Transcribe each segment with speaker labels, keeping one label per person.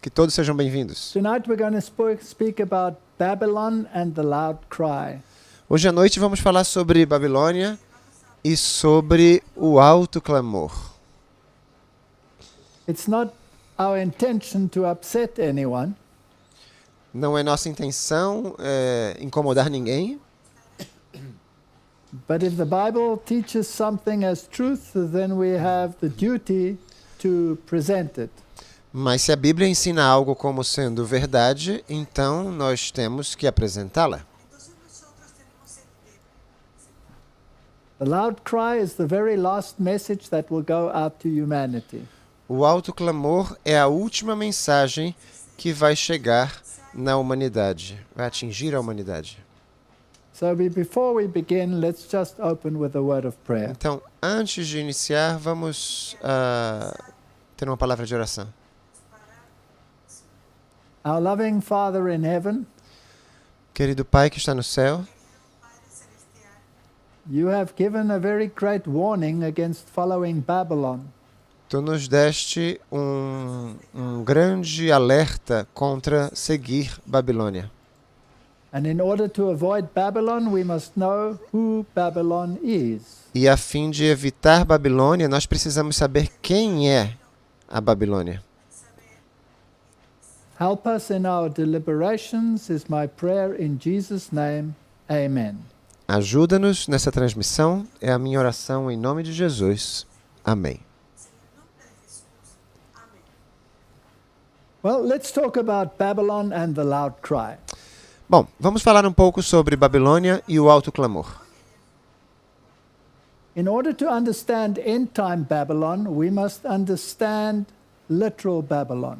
Speaker 1: Que todos sejam bem-vindos.
Speaker 2: Tonight we're going to speak about Babylon and the loud cry.
Speaker 1: Hoje à noite vamos falar sobre Babilônia e sobre o alto clamor.
Speaker 2: It's not our intention to upset anyone,
Speaker 1: Não é nossa intenção incomodar ninguém,
Speaker 2: but if the Bible teaches something as truth, then we have the duty to present it.
Speaker 1: mas se a Bíblia ensina algo como sendo verdade, então nós temos que apresentá-la.
Speaker 2: The loud cry is the very last message that will go out to humanity.
Speaker 1: O alto clamor é a última mensagem que vai chegar na humanidade, vai atingir a humanidade.
Speaker 2: So before we begin, let's just open with a word of prayer.
Speaker 1: Então, antes de iniciar, vamos ter uma palavra de oração.
Speaker 2: Our loving Father in heaven,
Speaker 1: Querido Pai que está no céu,
Speaker 2: you have given a very great warning against following Babylon.
Speaker 1: Tu nos deste um grande alerta contra seguir Babilônia.
Speaker 2: And in order to avoid Babylon, we must know who Babylon is.
Speaker 1: E a fim de evitar Babilônia, nós precisamos saber quem é a Babilônia.
Speaker 2: Help us in our deliberations is my prayer in Jesus' name. Amen.
Speaker 1: Ajuda-nos nessa transmissão, é a minha oração em nome de Jesus. Amém.
Speaker 2: Well, let's talk about Babylon and the loud cry.
Speaker 1: Bom, vamos falar um pouco sobre Babilônia e o alto clamor.
Speaker 2: In order to understand end-time Babylon, we must understand literal Babylon.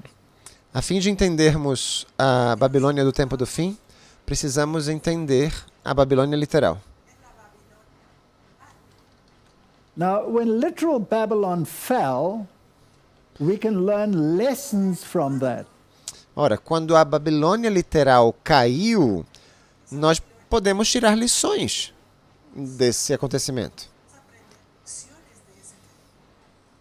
Speaker 1: A fim de entendermos a Babilônia do tempo do fim, precisamos entender a Babilônia literal.
Speaker 2: Now, when literal Babylon fell, we can learn lessons from that.
Speaker 1: Ora, quando a Babilônia literal caiu, nós podemos tirar lições desse acontecimento.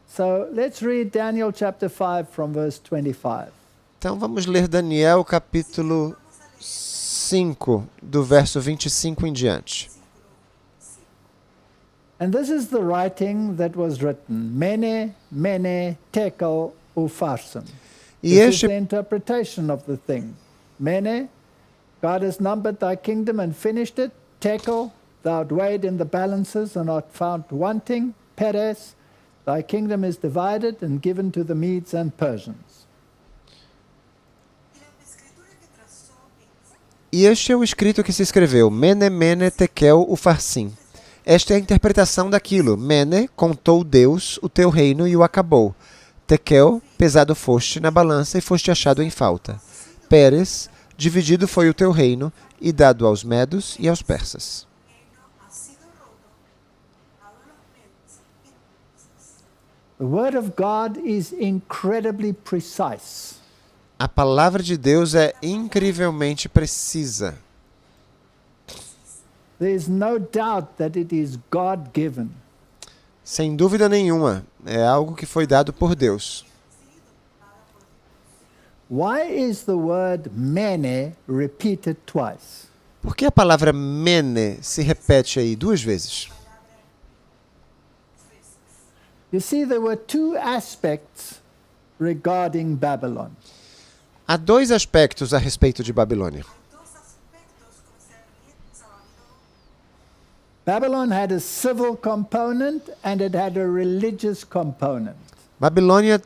Speaker 2: So let's read Daniel chapter 5 from verse 25.
Speaker 1: Então vamos ler Daniel capítulo 5, do verso 25 em diante.
Speaker 2: And this is the writing that was written, Mene, Mene, Tekel, Upharsin.
Speaker 1: E
Speaker 2: This is the
Speaker 1: este,
Speaker 2: interpretation of the thing. Mene, God has numbered thy kingdom and finished it. Tekel, thou art weighed in the balances and art found wanting. Peres, thy kingdom is divided and given to the Medes and Persians.
Speaker 1: e este é o escrito que se escreveu, Mene, Mene, Tekel, Upharsin. Esta é a interpretação daquilo. Mene, contou Deus o teu reino e o acabou. Tekel, pesado foste na balança e foste achado em falta. Peres, dividido foi o teu reino e dado aos medos e aos persas.
Speaker 2: The word of God is incredibly precise.
Speaker 1: A palavra de Deus é incrivelmente precisa.
Speaker 2: There is no doubt that it is God-given.
Speaker 1: Sem dúvida nenhuma, é algo que foi dado por Deus.
Speaker 2: Why is the word mene repeated twice?
Speaker 1: Por que a palavra mene se repete aí duas vezes?
Speaker 2: You see, there were two aspects regarding Babylon.
Speaker 1: Há dois aspectos a respeito de Babilônia.
Speaker 2: Babylon had a civil component and it had a religious component.
Speaker 1: Babilônia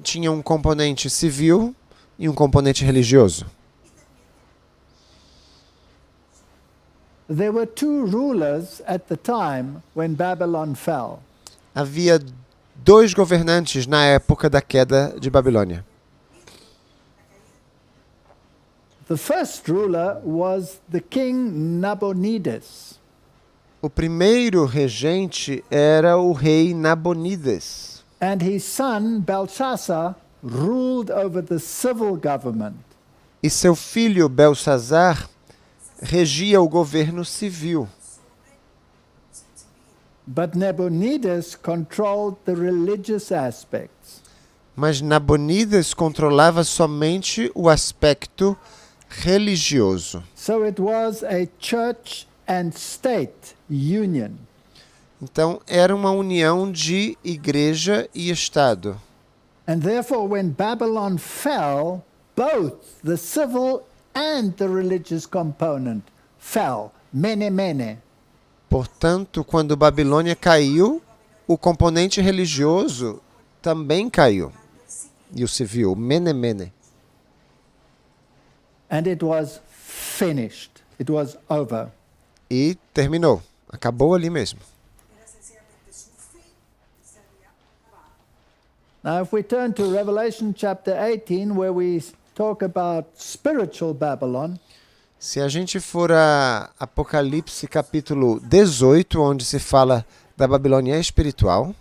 Speaker 1: tinha um componente civil e um componente religioso.
Speaker 2: There were two rulers at the time when Babylon fell.
Speaker 1: Havia dois governantes na época da queda de Babilônia.
Speaker 2: The first ruler was the king Nabonidus.
Speaker 1: O primeiro regente era o rei Nabonides.
Speaker 2: And his son Belshazzar ruled over the civil government.
Speaker 1: E seu filho Belsazar regia o governo civil.
Speaker 2: But Nabonidus controlled the religious aspects.
Speaker 1: Mas Nabonidas controlava somente o aspecto religioso.
Speaker 2: So it was a church and state union.
Speaker 1: Então, era uma união de igreja e Estado.
Speaker 2: And therefore, when Babylon fell, both the civil and the religious component fell. Mene, mene.
Speaker 1: Portanto, quando Babilônia caiu, o componente religioso também caiu. E o civil, mene, mene.
Speaker 2: And it was finished. It was over.
Speaker 1: E terminou. Acabou ali mesmo.
Speaker 2: Now, if we turn to Revelation chapter 18, where we talk about spiritual Babylon,
Speaker 1: Se a gente for a Apocalipse capítulo 18, onde se fala da Babilônia espiritual,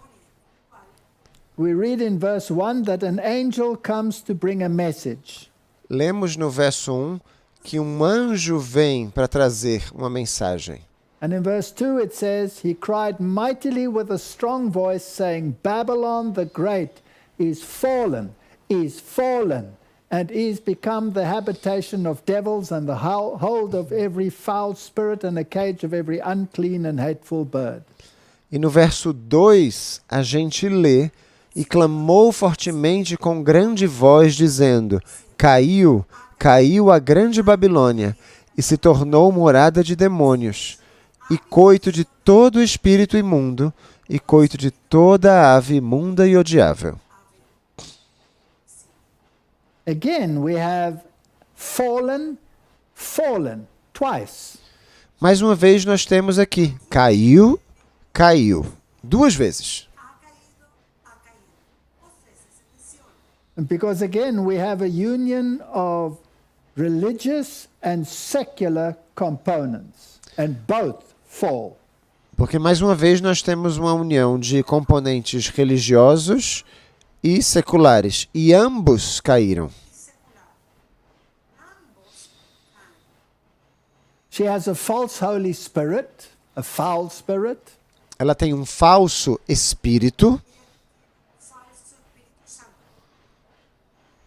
Speaker 2: we read in verse 1 that an angel comes to bring a message.
Speaker 1: lemos no verso 1 que um anjo vem para trazer uma mensagem.
Speaker 2: And in verse 2 it says, he cried mightily with a strong voice, saying, Babylon the Great is fallen, and is become the habitation of devils and the hold of every foul spirit and a cage of every unclean and hateful bird.
Speaker 1: E no verso 2 a gente lê, e clamou fortemente com grande voz, dizendo, caiu, caiu a grande Babilônia, e se tornou morada de demônios, e coito de todo espírito imundo, e coito de toda ave imunda e odiável.
Speaker 2: Again, we have fallen, twice.
Speaker 1: Mais uma vez nós temos aqui, caiu, caiu. Duas vezes.
Speaker 2: Because again, we have a union of religious and secular components, and both fall.
Speaker 1: Porque mais uma vez nós temos uma união de componentes religiosos e seculares, e ambos caíram.
Speaker 2: She has a false Holy Spirit, a foul spirit,
Speaker 1: Ela tem um falso espírito,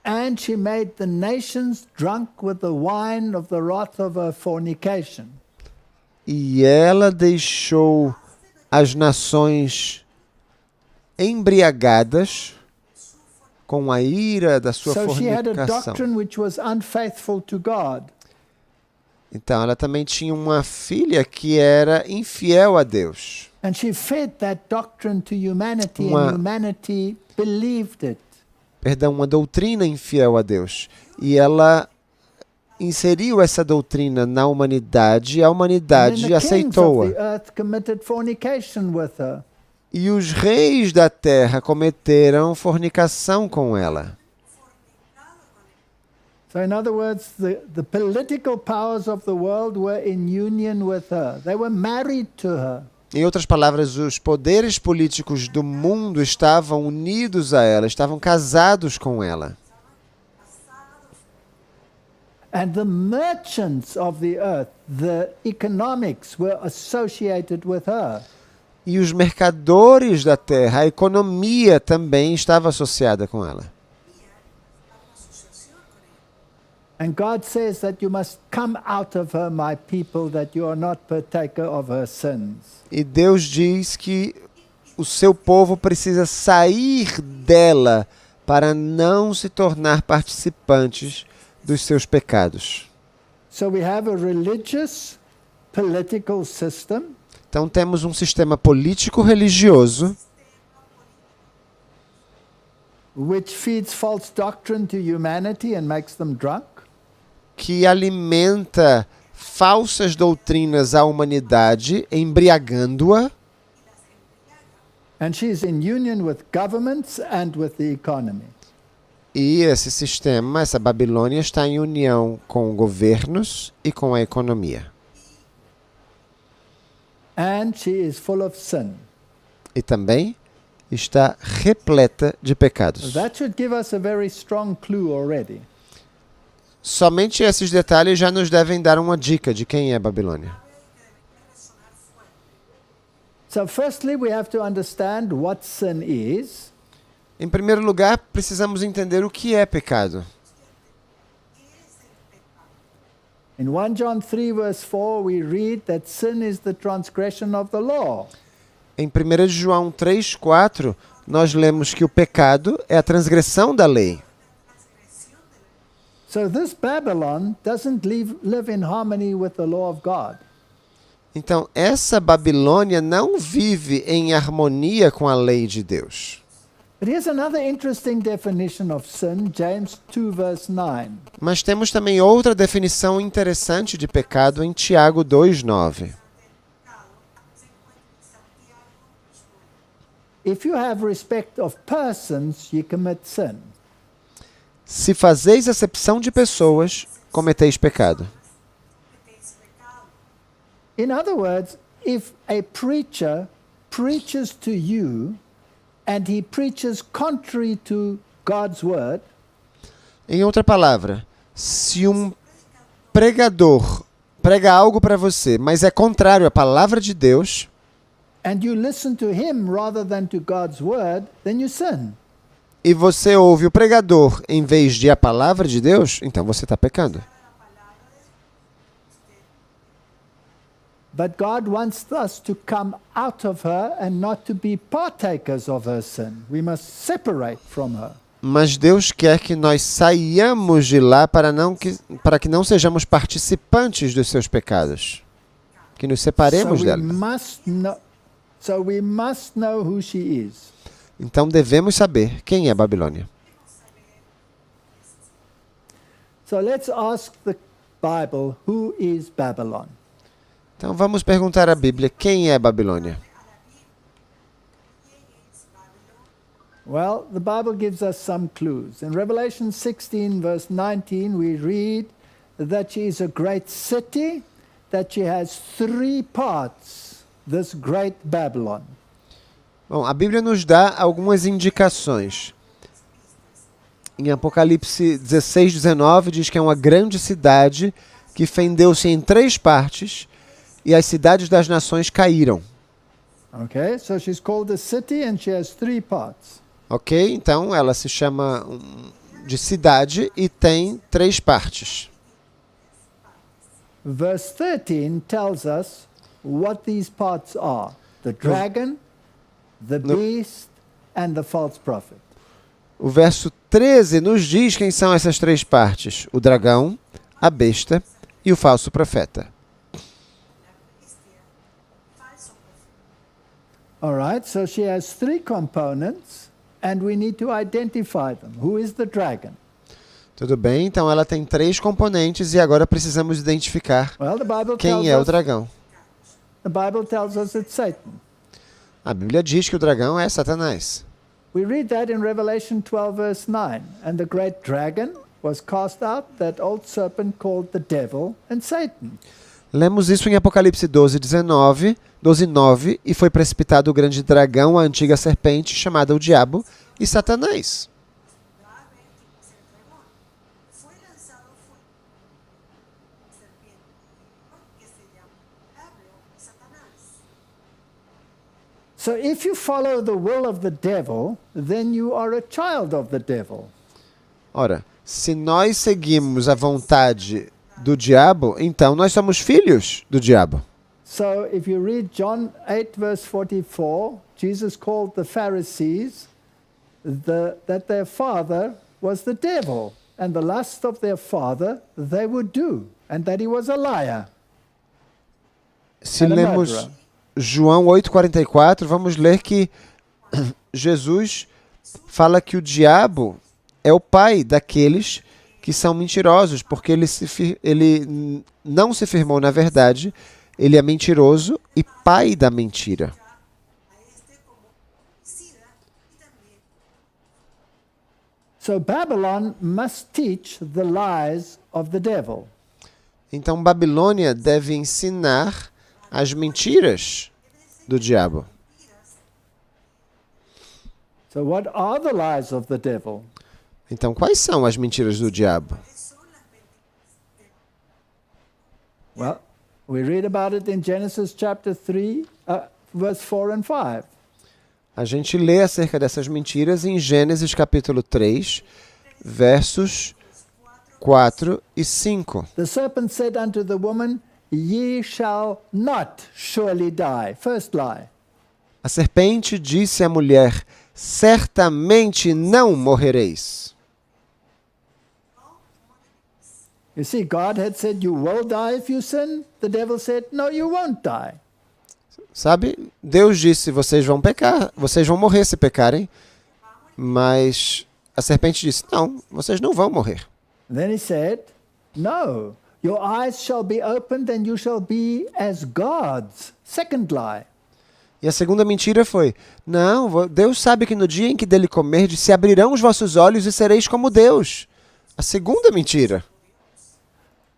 Speaker 2: and she made the nations drunk with the wine of the wrath of her fornication.
Speaker 1: e ela deixou as nações embriagadas com a ira da sua
Speaker 2: So she had a
Speaker 1: fornicação.
Speaker 2: doctrine which was unfaithful to God.
Speaker 1: Então, ela também tinha uma filha que era infiel a Deus.
Speaker 2: And she fed that doctrine to humanity,
Speaker 1: Uma-
Speaker 2: and humanity believed it.
Speaker 1: Perdão, uma doutrina infiel a Deus. E ela inseriu essa doutrina na humanidade, e a
Speaker 2: And then
Speaker 1: humanidade
Speaker 2: the kings of
Speaker 1: aceitou-a.
Speaker 2: the earth committed fornication with her.
Speaker 1: E os reis da terra cometeram fornicação com ela.
Speaker 2: So in other words, the political powers of the world were in union with her. They were married to her.
Speaker 1: Em outras palavras, os poderes políticos do mundo estavam unidos a ela, estavam casados com ela.
Speaker 2: And the merchants of the earth, the economics, were associated with her.
Speaker 1: E os mercadores da terra, a economia também estava associada com ela.
Speaker 2: And God says that you must come out of her, my people, that you are not partaker of her sins.
Speaker 1: E Deus diz que o seu povo precisa sair dela para não se tornar participantes dos seus pecados.
Speaker 2: So we have a religious, political system,
Speaker 1: Então temos um sistema político-religioso
Speaker 2: which feeds false doctrine to humanity and makes them drunk.
Speaker 1: que alimenta falsas doutrinas à humanidade, embriagando-a,
Speaker 2: And she's in union with governments and with the economy.
Speaker 1: e esse sistema, essa Babilônia, está em união com governos e com a economia.
Speaker 2: And she is full of sin.
Speaker 1: E também está repleta de pecados.
Speaker 2: That should give us a very strong clue already.
Speaker 1: Somente esses detalhes já nos devem dar uma dica de quem é Babilônia.
Speaker 2: So firstly, we have to understand what sin is.
Speaker 1: Em primeiro lugar, precisamos entender o que é pecado.
Speaker 2: In 1 John 3, verse 4, we read that sin is the transgression of the law.
Speaker 1: Em 1 João 3:4, nós lemos que o pecado é a transgressão da lei.
Speaker 2: So this Babylon doesn't live in harmony with the law of God.
Speaker 1: Então, essa Babilônia não vive em harmonia com a lei de Deus.
Speaker 2: But here's another interesting definition of sin, James 2, verse 9.
Speaker 1: Mas temos também outra definição interessante de pecado em Tiago 2:9.
Speaker 2: If you have respect of persons, you commit sin.
Speaker 1: Se fazeis acepção de pessoas, cometeis pecado.
Speaker 2: In other words, if a preacher preaches to you and he preaches contrary to God's word,
Speaker 1: Em outra palavra, se um pregador prega algo para você, mas é contrário à palavra de Deus,
Speaker 2: and you listen to him rather than to God's word, then you sin.
Speaker 1: e você ouve o pregador em vez de a palavra de Deus, então você está pecando.
Speaker 2: But God wants us to come out of her and not to be partakers of her sin. We must separate from her.
Speaker 1: Mas Deus quer que nós saiamos de lá para que não sejamos participantes dos seus pecados. Que nos separemos dela.
Speaker 2: So we must know who she is.
Speaker 1: Então devemos saber quem é Babilônia.
Speaker 2: So let's ask the Bible, who is Babylon?
Speaker 1: Então vamos perguntar à Bíblia quem é Babilônia.
Speaker 2: Well, the Bible gives us some clues. In Revelation 16, verse 19, we read that she is a great city, that she has 3 parts, this great Babylon.
Speaker 1: Bom, a Bíblia nos dá algumas indicações. Em Apocalipse 16:19 diz que é uma grande cidade que fendeu-se em 3 partes e as cidades das nações caíram.
Speaker 2: Okay, so she's called a city and she has 3 parts.
Speaker 1: Ok? Então ela se chama de cidade e tem 3 partes.
Speaker 2: Verse 13 tells us what these parts are: the dragon, the beast, and the false prophet.
Speaker 1: O verso 13 nos diz quem são essas 3 partes: o dragão, a besta e o falso profeta.
Speaker 2: All right, so she has 3 components and we need to identify them. Who is the dragon?
Speaker 1: Tudo bem? Então ela tem 3 componentes e agora precisamos identificar
Speaker 2: Well, the Bible tells
Speaker 1: quem é o
Speaker 2: us
Speaker 1: dragão.
Speaker 2: the Bible tells us it's Satan.
Speaker 1: A Bíblia diz que o dragão é Satanás.
Speaker 2: We read that in Revelation 12, verse 9. And the great dragon was cast out, that old serpent called the devil and Satan.
Speaker 1: Lemos isso em Apocalipse 12:9, e foi precipitado o grande dragão, a antiga serpente, chamada o Diabo e Satanás.
Speaker 2: So if you follow the will of the devil, then you are a child of the devil.
Speaker 1: Ora, se nós seguimos a vontade do diabo, então nós somos filhos do diabo.
Speaker 2: So if you read John 8, verse 44, Jesus called the Pharisees that their father was the devil, and the lust of their father they would do, and that he was a liar.
Speaker 1: Se
Speaker 2: And a
Speaker 1: lemos
Speaker 2: murderer.
Speaker 1: João 8:44, vamos ler que Jesus fala que o diabo é o pai daqueles que são mentirosos, porque ele não se firmou na verdade, ele é mentiroso e pai da mentira.
Speaker 2: So Babylon must teach the lies of the devil.
Speaker 1: Então Babilônia deve ensinar as mentiras do diabo.
Speaker 2: So what are the lies of the devil?
Speaker 1: Então quais são as mentiras do diabo?
Speaker 2: Well, we read about it in Genesis chapter 3, verse 4 and 5.
Speaker 1: A gente lê acerca dessas mentiras em Gênesis capítulo 3, versos 4 e 5.
Speaker 2: The serpent said unto the woman, Ye shall not surely die. First lie.
Speaker 1: A serpente disse à mulher, certamente não morrereis.
Speaker 2: You see, God had said, You will die if you sin. The devil said, No, you won't die.
Speaker 1: Sabe? Deus disse, vocês vão pecar, vocês vão morrer se pecarem. Mas a serpente disse, não, vocês não vão morrer.
Speaker 2: And then he said, No, your eyes shall be opened and you shall be as gods. Second lie.
Speaker 1: E a segunda mentira foi, não, Deus sabe que no dia em que dele comerdes, se abrirão os vossos olhos e sereis como Deus. A segunda mentira.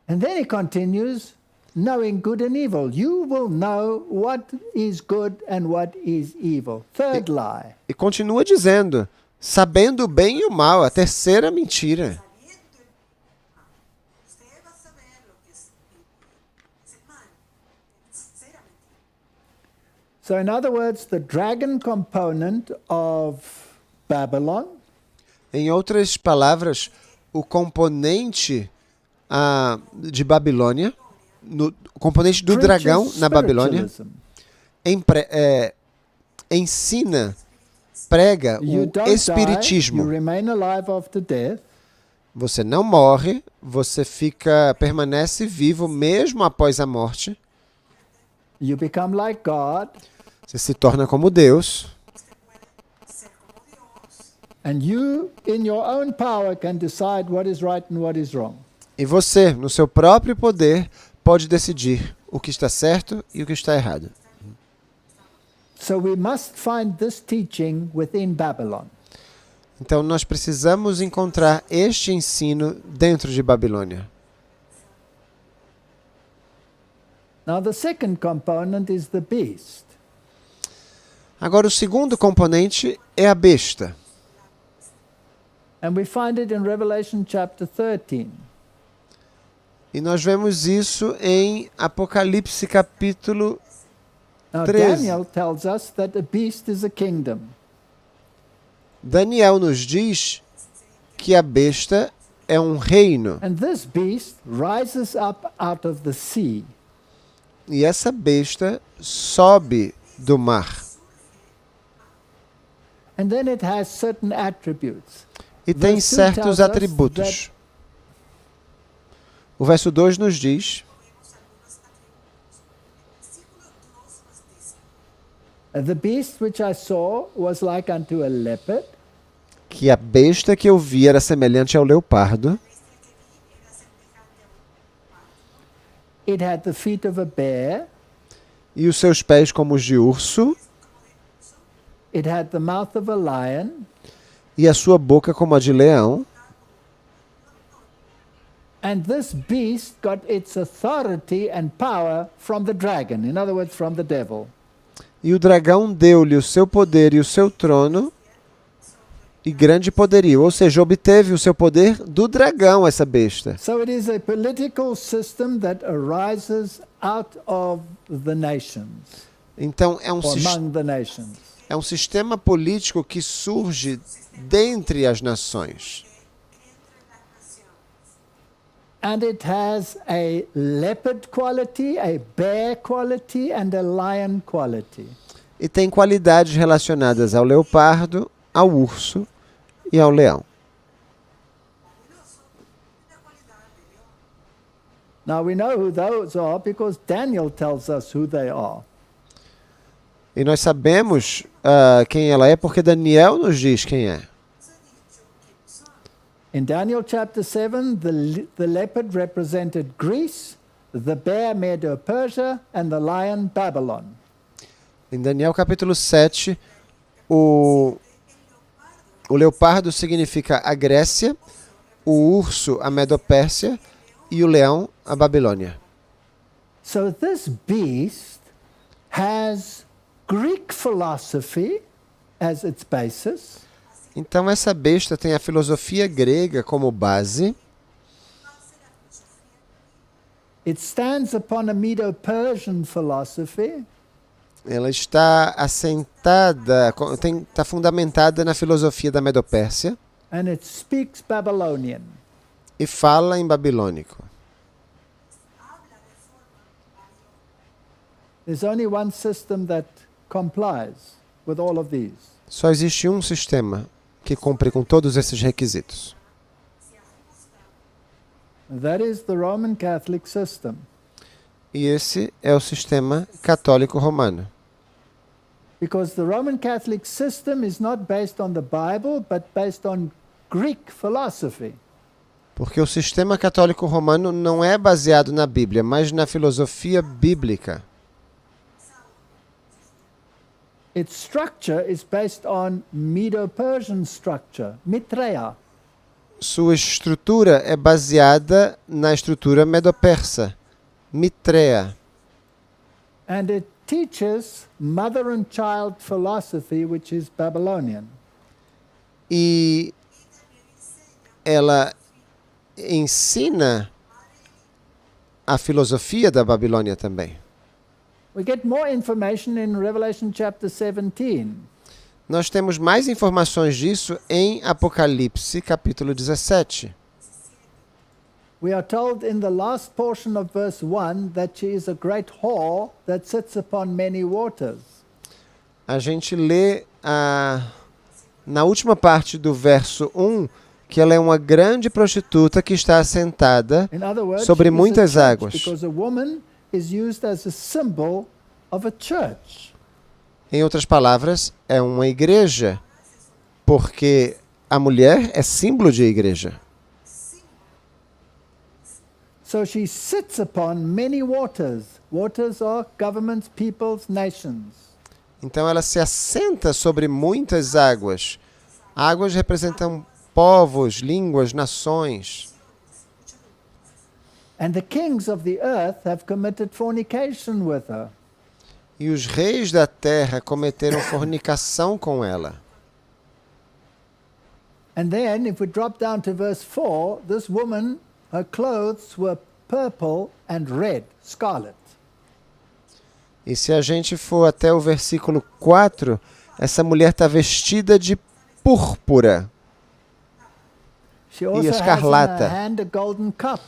Speaker 2: And then he continues, knowing good and evil. You will know what is good and what is evil. Third lie.
Speaker 1: E continua dizendo, sabendo o bem e o mal, a terceira mentira.
Speaker 2: So in other words, the dragon component of Babylon
Speaker 1: Em outras palavras, o componente de Babilônia, o componente do dragão
Speaker 2: preaches
Speaker 1: na Babilônia,
Speaker 2: spiritualism.
Speaker 1: ensina, prega
Speaker 2: You
Speaker 1: o
Speaker 2: don't die, you
Speaker 1: espiritismo.
Speaker 2: remain alive after death.
Speaker 1: Você não morre, você permanece vivo mesmo após a morte.
Speaker 2: You become like God.
Speaker 1: Você se torna como Deus.
Speaker 2: And you, in your own power, can decide what is right and what is wrong.
Speaker 1: E você, no seu próprio poder, pode decidir o que está certo e o que está errado.
Speaker 2: So we must find this teaching within Babylon.
Speaker 1: Então nós precisamos encontrar este ensino dentro de Babilônia.
Speaker 2: Now the second component is the beast.
Speaker 1: Agora o segundo componente é a besta.
Speaker 2: And we find it in Revelation chapter 13.
Speaker 1: E nós vemos isso em Apocalipse capítulo
Speaker 2: Now
Speaker 1: 13.
Speaker 2: Daniel tells us that a beast is a kingdom.
Speaker 1: Daniel nos diz que a besta é um reino.
Speaker 2: And this beast rises up out of the sea.
Speaker 1: E essa besta sobe do mar.
Speaker 2: And then it has certain attributes.
Speaker 1: E tem
Speaker 2: Verse 2
Speaker 1: certos
Speaker 2: tells us
Speaker 1: atributos. O verso 2 nos diz
Speaker 2: The beast which I saw was like unto a leopard.
Speaker 1: que a besta que eu vi era semelhante ao leopardo.
Speaker 2: It had the feet of a bear.
Speaker 1: E os seus pés como os de urso.
Speaker 2: It had the mouth of a lion.
Speaker 1: E a sua boca como a de leão.
Speaker 2: And this beast got its authority and power from the dragon. In other words, from the devil.
Speaker 1: E o dragão deu-lhe o seu poder e o seu trono e grande poderio. Ou seja, obteve o seu poder do dragão, essa besta.
Speaker 2: So it is a political system that arises out of the nations,
Speaker 1: Então é
Speaker 2: or among the nations.
Speaker 1: um sistema político que surge dentre as nações.
Speaker 2: And it has a leopard quality, a bear quality, and a lion quality.
Speaker 1: E tem qualidades relacionadas ao leopardo, ao urso e ao leão.
Speaker 2: Now we know who those are because Daniel tells us who they are.
Speaker 1: E nós sabemos quem ela é porque Daniel nos diz quem é.
Speaker 2: In Daniel chapter 7, the leopard represented Greece, the bear Medo-Persia, and the lion Babylon.
Speaker 1: Em Daniel capítulo 7, o leopardo significa a Grécia, o urso a Medopérsia e o leão a Babilônia.
Speaker 2: So this beast has Greek philosophy as its basis.
Speaker 1: Então essa besta tem a filosofia grega como base.
Speaker 2: It stands upon a Medo-Persian philosophy.
Speaker 1: Ela está assentada, está fundamentada na filosofia da Medopérsia
Speaker 2: and it speaks Babylonian.
Speaker 1: e fala em babilônico.
Speaker 2: There's only one system that complies with all of these.
Speaker 1: Só existe um sistema que cumpre com todos esses requisitos.
Speaker 2: That is the Roman Catholic system.
Speaker 1: E esse é o sistema católico romano.
Speaker 2: Because the Roman Catholic system is not based on the Bible, but based on Greek philosophy.
Speaker 1: Porque o sistema católico romano não é baseado na Bíblia, mas na filosofia bíblica.
Speaker 2: Its structure is based on Medo-Persian structure, Mitreya.
Speaker 1: Sua estrutura é baseada na estrutura medo-persa, Mitreia.
Speaker 2: And it teaches mother and child philosophy, which is Babylonian.
Speaker 1: E ela ensina a filosofia da Babilônia também.
Speaker 2: We get more information in Revelation chapter 17.
Speaker 1: Nós temos mais informações disso em Apocalipse, capítulo 17.
Speaker 2: We are told in the last portion of verse 1 that she is a great whore that sits upon many waters.
Speaker 1: A gente lê na última parte do verso 1 que ela é uma grande prostituta que está assentada
Speaker 2: In other words,
Speaker 1: sobre
Speaker 2: she is a
Speaker 1: muitas
Speaker 2: church,
Speaker 1: águas.
Speaker 2: because a woman is used as a symbol of a church.
Speaker 1: Em outras palavras, é uma igreja, porque a mulher é símbolo de igreja.
Speaker 2: So she sits upon many waters. Waters are governments, peoples, nations.
Speaker 1: Então ela se assenta sobre muitas águas. Águas representam povos, línguas, nações.
Speaker 2: And the kings of the earth have committed fornication with her.
Speaker 1: E os reis da terra cometeram fornicação com ela.
Speaker 2: And then, if we drop down to verse 4, this woman, her clothes were purple and red, scarlet.
Speaker 1: E se a gente for até o versículo 4, essa mulher está vestida de púrpura
Speaker 2: She also has in
Speaker 1: escarlata.
Speaker 2: her hand a golden cup.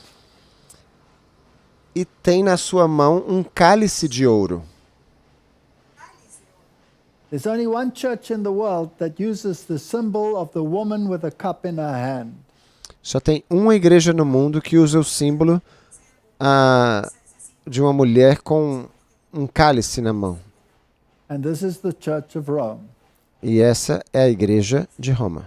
Speaker 1: E tem na sua mão um cálice de ouro.
Speaker 2: There's only one church in the world that uses the symbol of the woman with a cup in her hand.
Speaker 1: Só tem uma igreja no mundo que usa o símbolo de uma mulher com um cálice na mão.
Speaker 2: And this is the Church of Rome.
Speaker 1: E essa é a igreja de Roma.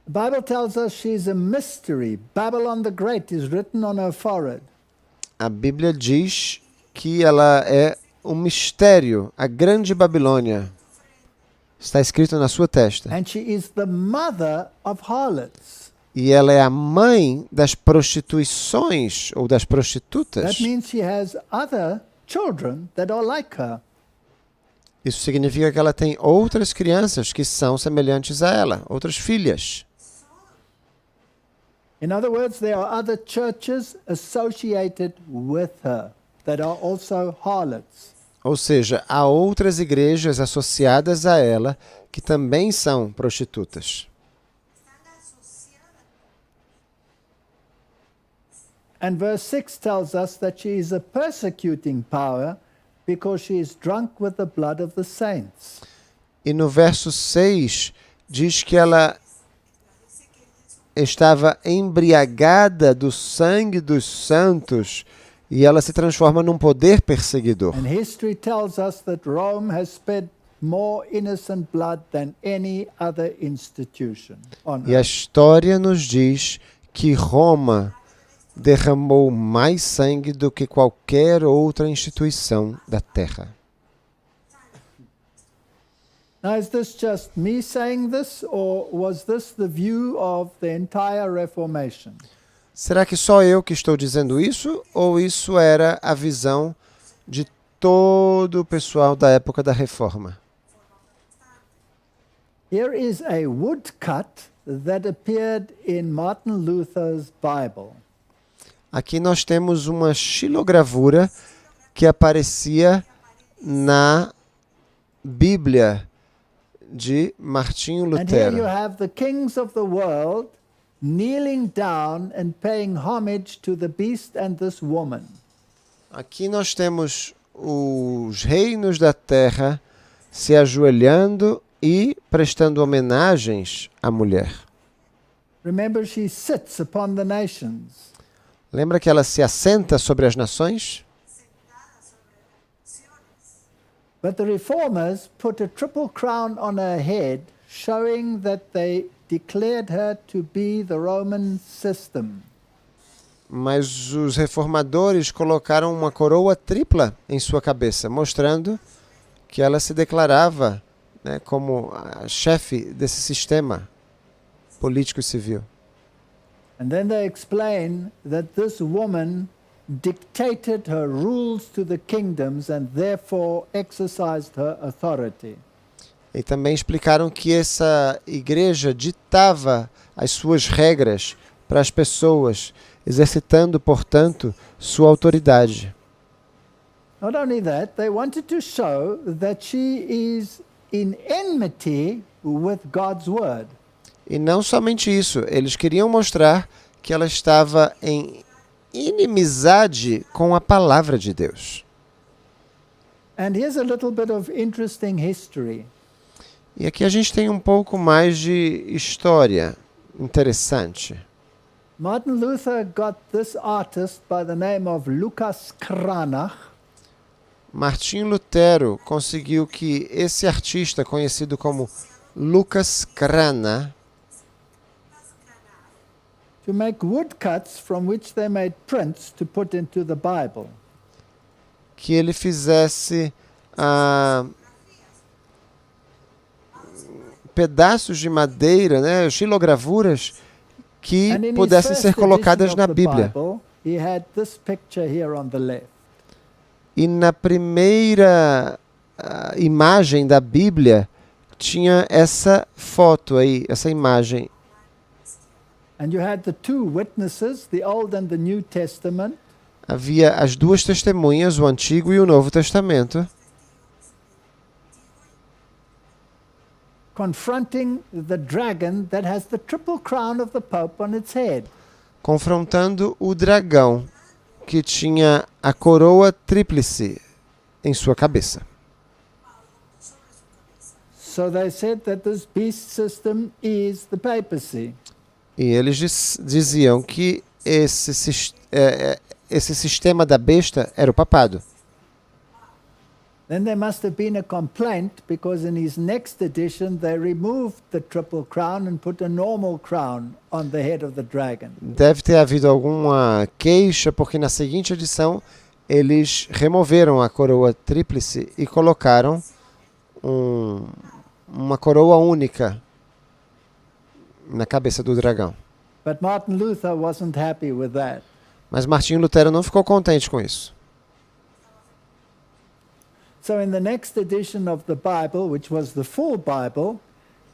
Speaker 2: The Bible tells us she's a mystery. Babylon the Great is written on her forehead.
Speaker 1: A Bíblia diz que ela é um mistério, a grande Babilônia. Está escrito na sua testa.
Speaker 2: And she is the mother of harlots.
Speaker 1: E ela é a mãe das prostituições ou das prostitutas.
Speaker 2: That means she has other children that are like her.
Speaker 1: Isso significa que ela tem outras crianças que são semelhantes a ela, outras filhas.
Speaker 2: In other words, there are other churches associated with her that are also harlots.
Speaker 1: Ou seja, há outras igrejas associadas a ela que também são prostitutas.
Speaker 2: And verse 6 tells us that she is a persecuting power because she is drunk with the blood of the saints.
Speaker 1: E no verso 6 diz que ela estava embriagada do sangue dos santos e ela se transforma num poder perseguidor.
Speaker 2: And history tells us that Rome has spent more innocent blood than any other institution on
Speaker 1: E a
Speaker 2: earth.
Speaker 1: história nos diz que Roma derramou mais sangue do que qualquer outra instituição da terra.
Speaker 2: Now, is this just me saying this, or was this the view of the entire Reformation?
Speaker 1: Será que só eu que estou dizendo isso, ou isso era a visão de todo o pessoal da época da Reforma?
Speaker 2: Here is a woodcut that appeared in Martin Luther's Bible.
Speaker 1: Aqui nós temos uma xilogravura que aparecia na Bíblia de Martinho
Speaker 2: And here you
Speaker 1: Lutero.
Speaker 2: have the kings of the world kneeling down and paying homage to the beast and this woman.
Speaker 1: Aqui nós temos os reinos da terra se ajoelhando e prestando homenagens à mulher.
Speaker 2: Remember, she sits upon the nations.
Speaker 1: Lembra que ela se assenta sobre as nações?
Speaker 2: But the reformers put a triple crown on her head, showing that they declared her to be the Roman system.
Speaker 1: Mas os reformadores colocaram uma coroa tripla em sua cabeça, mostrando que ela se declarava, né, como a chefe desse sistema político e civil.
Speaker 2: And then they explain that this woman dictated her rules to the kingdoms and therefore exercised her authority.
Speaker 1: E também explicaram que essa igreja ditava as suas regras para as pessoas, exercitando, portanto, sua autoridade.
Speaker 2: Not only that, they wanted to show that she is in enmity with God's word.
Speaker 1: E não somente isso, eles queriam mostrar que ela estava em inimizade com a palavra de Deus.
Speaker 2: And here's a little bit of interesting history.
Speaker 1: E aqui a gente tem um pouco mais de história interessante.
Speaker 2: Martin Luther got this artist by the name of Lucas Cranach.
Speaker 1: Martinho Lutero conseguiu que esse artista, conhecido como Lucas Cranach,
Speaker 2: to make woodcuts from which they made prints to put into the Bible.
Speaker 1: que ele fizesse pedaços de madeira, né, xilogravuras, que
Speaker 2: And in his
Speaker 1: pudessem
Speaker 2: first
Speaker 1: ser colocadas
Speaker 2: edition
Speaker 1: na
Speaker 2: of the
Speaker 1: Bíblia.
Speaker 2: Bible, he had this picture here on the left.
Speaker 1: E na primeira imagem da Bíblia tinha essa foto aí, essa imagem.
Speaker 2: And you had the two witnesses, the Old and the New Testament,
Speaker 1: Havia as duas testemunhas, o Antigo e o Novo Testamento,
Speaker 2: confronting the dragon that has the triple crown of the Pope on its head.
Speaker 1: confrontando o dragão, que tinha a coroa tríplice em sua cabeça.
Speaker 2: So they said that this beast system is the papacy.
Speaker 1: E eles diziam que esse sistema da besta era o papado.
Speaker 2: Then there must have been a complaint because in his next edition they removed the triple crown and put a normal crown on the head of the dragon.
Speaker 1: Deve ter havido alguma queixa, porque na seguinte edição eles removeram a coroa tríplice e colocaram uma coroa única na cabeça do dragão.
Speaker 2: But Martin Luther wasn't happy with that.
Speaker 1: Mas Martinho Lutero não ficou contente com isso.
Speaker 2: So in the next edition of the Bible, which was the full Bible,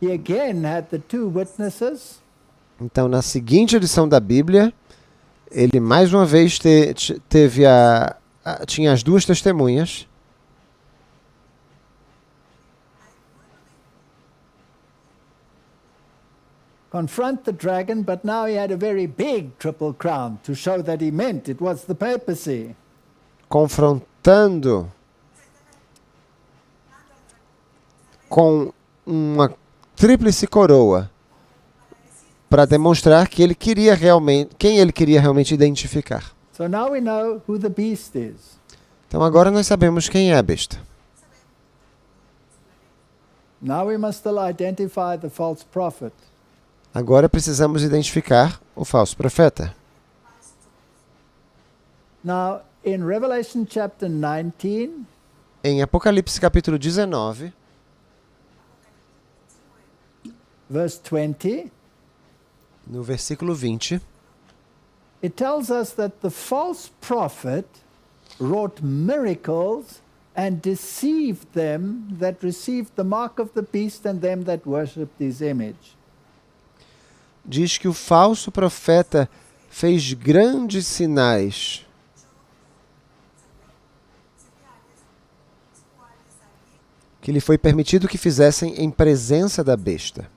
Speaker 2: he again had the two witnesses.
Speaker 1: Então, na seguinte edição da Bíblia, ele mais uma vez tinha as duas testemunhas.
Speaker 2: Confront the dragon, but now he had a very big triple crown to show that he meant it was the papacy.
Speaker 1: Confrontando com uma tríplice coroa para demonstrar que ele queria realmente, quem ele queria realmente identificar.
Speaker 2: So now we know who the beast is.
Speaker 1: Então agora nós sabemos quem é a besta.
Speaker 2: Now we must still identify the false prophet.
Speaker 1: Agora precisamos identificar o falso profeta.
Speaker 2: Now, in Revelation chapter 19,
Speaker 1: Em Apocalipse capítulo 19,
Speaker 2: verse 20,
Speaker 1: no versículo 20,
Speaker 2: it tells us that the false prophet wrought miracles and deceived them that received the mark of the beast and them that worshipped his image.
Speaker 1: diz que o falso profeta fez grandes sinais que lhe foi permitido que fizessem em presença da besta.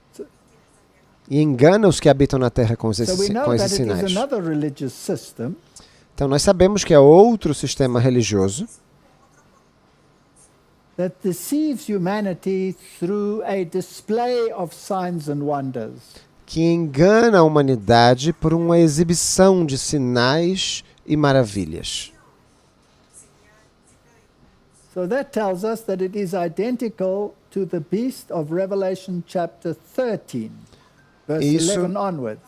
Speaker 1: E engana os que habitam na terra com
Speaker 2: So
Speaker 1: esses
Speaker 2: we know that it is
Speaker 1: sinais.
Speaker 2: another religious system
Speaker 1: Então nós sabemos que é outro sistema religioso
Speaker 2: that deceives humanity through a display of signs and wonders.
Speaker 1: que engana a humanidade por uma exibição de sinais e maravilhas.
Speaker 2: So that tells us that it is identical to the beast of Revelation chapter 13, verse
Speaker 1: Isso-
Speaker 2: 11 onwards.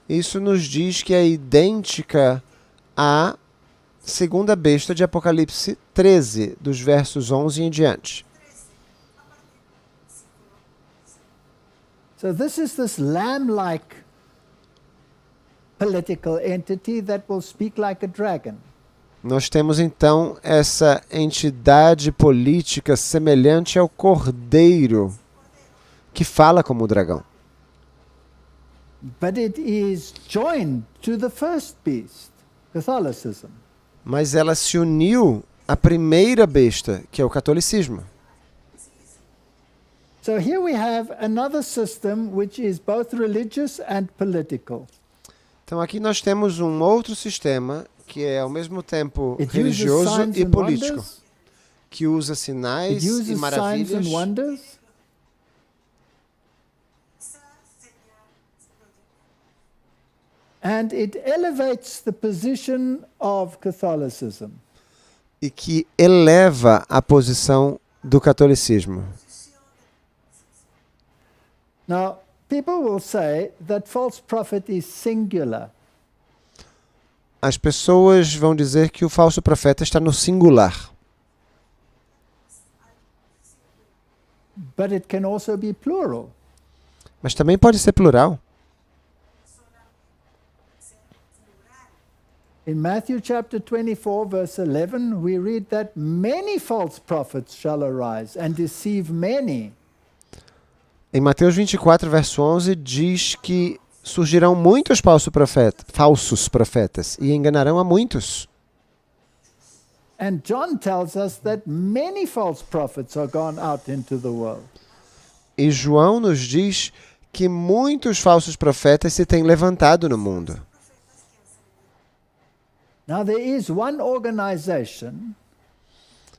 Speaker 1: Isso nos diz que é idêntica à segunda besta de Apocalipse 13, dos versos 11 em diante.
Speaker 2: So this lamb-like political entity that will speak like a dragon.
Speaker 1: Nós temos então essa entidade política semelhante ao cordeiro, que fala como o dragão.
Speaker 2: But it is joined to the first beast, Catholicism.
Speaker 1: Mas ela se uniu à primeira besta, que é o catolicismo.
Speaker 2: So here we have another system which is both religious and political.
Speaker 1: Então aqui nós temos um outro sistema que é ao mesmo tempo
Speaker 2: It uses
Speaker 1: religioso
Speaker 2: signs
Speaker 1: e
Speaker 2: and
Speaker 1: político,
Speaker 2: wonders.
Speaker 1: que usa
Speaker 2: It
Speaker 1: sinais e
Speaker 2: uses signs
Speaker 1: maravilhas.
Speaker 2: and wonders. And it elevates the position of Catholicism.
Speaker 1: E que eleva a posição do catolicismo.
Speaker 2: Now, people will say that false prophet is singular.
Speaker 1: As pessoas vão dizer que o falso profeta está no singular,
Speaker 2: But it can also be plural.
Speaker 1: mas também pode ser plural.
Speaker 2: In Matthew chapter 24, verse 11, we read that many false prophets shall arise and deceive many.
Speaker 1: Em Mateus 24, verso 11, diz que surgirão muitos falsos profetas e enganarão a muitos.
Speaker 2: And John tells us that many false prophets are gone out into the world.
Speaker 1: E João nos diz que muitos falsos profetas se têm levantado no mundo.
Speaker 2: Now, there is one organization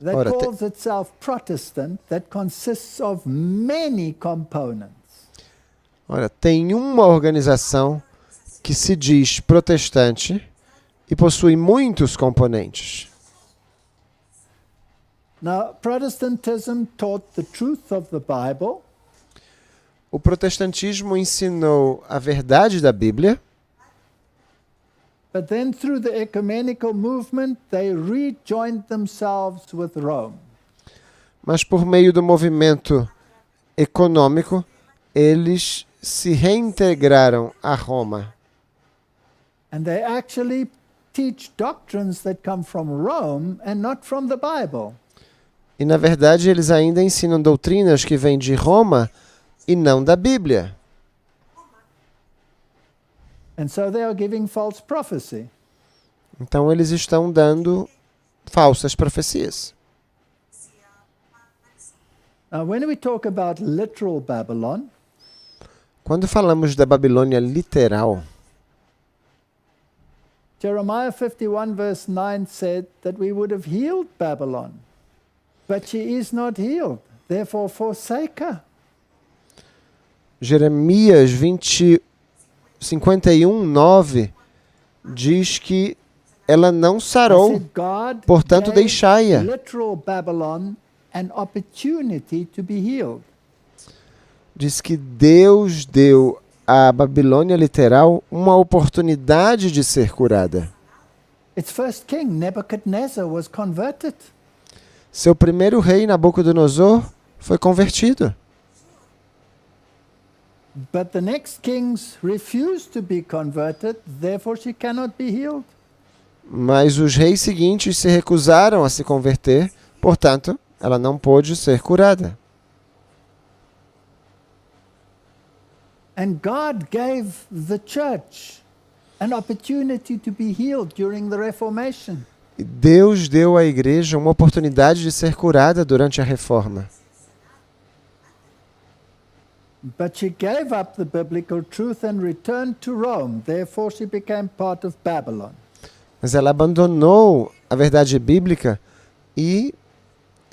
Speaker 2: that
Speaker 1: Ora,
Speaker 2: calls itself Protestant that consists of many components.
Speaker 1: Olha, tem uma organização que se diz protestante e possui muitos componentes.
Speaker 2: Now, Protestantism taught the truth of the Bible,
Speaker 1: O protestantismo ensinou a verdade da Bíblia,
Speaker 2: but then through the ecumenical movement, they rejoined themselves with Rome.
Speaker 1: mas por meio do movimento econômico, eles se reintegraram a Roma.
Speaker 2: And they actually teach doctrines that come from Rome and not from the Bible.
Speaker 1: E, na verdade, eles ainda ensinam doutrinas que vêm de Roma e não da Bíblia.
Speaker 2: And so they are giving false prophecy.
Speaker 1: Então, eles estão dando falsas profecias.
Speaker 2: Now, when we talk about literal Babylon,
Speaker 1: Quando falamos da Babilônia literal,
Speaker 2: Jeremiah 51 verse 9 said that we would have healed Babylon, but she is not healed. Therefore forsake her.
Speaker 1: Jeremias 51:9 diz que ela não
Speaker 2: I
Speaker 1: sarou,
Speaker 2: said God
Speaker 1: portanto
Speaker 2: gave
Speaker 1: deixai-a.
Speaker 2: literal Babylon an opportunity to be healed.
Speaker 1: Diz que Deus deu à Babilônia literal uma oportunidade de ser curada.
Speaker 2: Its first king, Nebuchadnezzar, was converted.
Speaker 1: Seu primeiro rei, Nabucodonosor, foi convertido.
Speaker 2: But the next kings refused to be converted, therefore she cannot be healed.
Speaker 1: Mas os reis seguintes se recusaram a se converter, portanto, ela não pôde ser curada.
Speaker 2: And God gave the church an opportunity to be healed during the Reformation.
Speaker 1: E Deus deu à igreja uma oportunidade de ser curada durante a reforma.
Speaker 2: But she gave up the biblical truth and returned to Rome. Therefore, she became part of Babylon.
Speaker 1: Mas ela abandonou a verdade bíblica e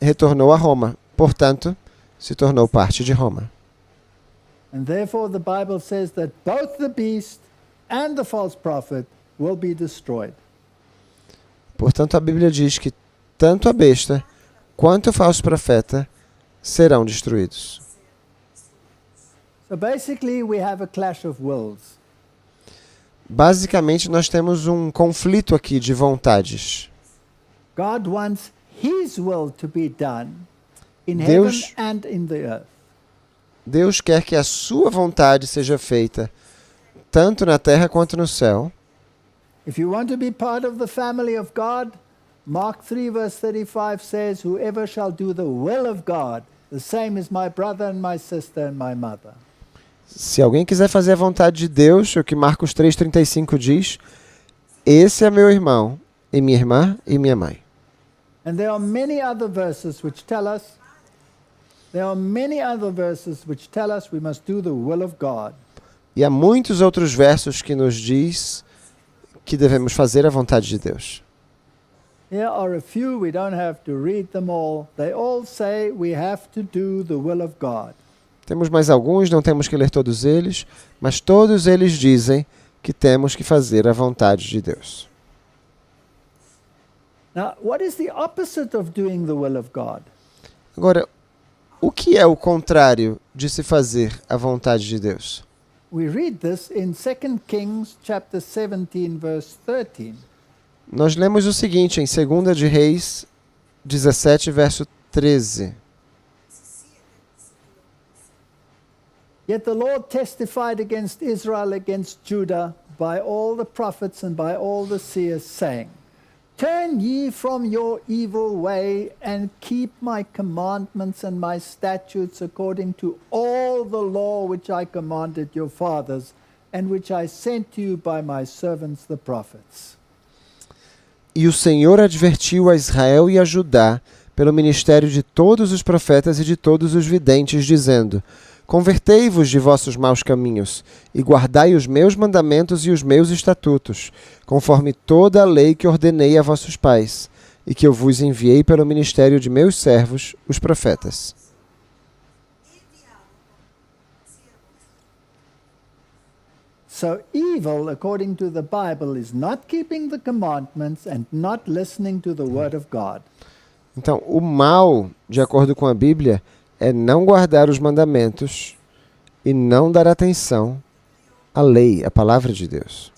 Speaker 1: retornou a Roma. Portanto, se tornou parte de Roma.
Speaker 2: And therefore, the Bible says that both the beast and the false prophet will be destroyed.
Speaker 1: Portanto, a Bíblia diz que tanto a besta quanto o falso profeta serão destruídos.
Speaker 2: So basically, we have a clash of wills.
Speaker 1: Basicamente, nós temos um conflito aqui de vontades.
Speaker 2: God wants His will to be done in
Speaker 1: Deus-
Speaker 2: heaven and in the earth.
Speaker 1: Deus quer que a sua vontade seja feita tanto na terra quanto no céu.
Speaker 2: If you want to be part of the family of God, Mark 3 verse 35 says, "Whoever shall do the will of God, the same is my brother and my sister and my mother."
Speaker 1: Se alguém quiser fazer a vontade de Deus, o que Marcos 3,35 diz, esse é meu irmão, e minha irmã e minha mãe.
Speaker 2: And there are many other verses which tell us we must do the will of God.
Speaker 1: E há muitos outros versos que nos diz que devemos fazer a vontade de Deus.
Speaker 2: Here are a few, we don't have to read them all. They all say we have to do the will of God.
Speaker 1: Temos mais alguns, não temos que ler todos eles, mas todos eles dizem que temos que fazer a vontade de Deus.
Speaker 2: Now, what is the opposite of doing the will of God?
Speaker 1: Agora, o que é o contrário de se fazer a vontade de Deus?
Speaker 2: We read this in 2 Kings chapter 17 verse 13.
Speaker 1: Nós lemos o seguinte em 2 de Reis 17, verso 13.
Speaker 2: Yet the Lord testified against Israel, against Judah, by all the prophets and by all the seers, saying, "Turn ye from your evil way, and keep my commandments and my statutes according to all the law which I commanded your fathers, and which I sent to you by my servants the prophets."
Speaker 1: E o Senhor advertiu a Israel e a Judá, pelo ministério de todos os profetas e de todos os videntes, dizendo: Convertei-vos de vossos maus caminhos, e guardai os meus mandamentos e os meus estatutos, conforme toda a lei que ordenei a vossos pais, e que eu vos enviei pelo ministério de meus servos, os profetas.
Speaker 2: So evil, according to the Bible, is not keeping the commandments and not listening to the word of God.
Speaker 1: Então, o mal, de acordo com a Bíblia, é não guardar os mandamentos e não dar atenção à lei, à palavra de Deus.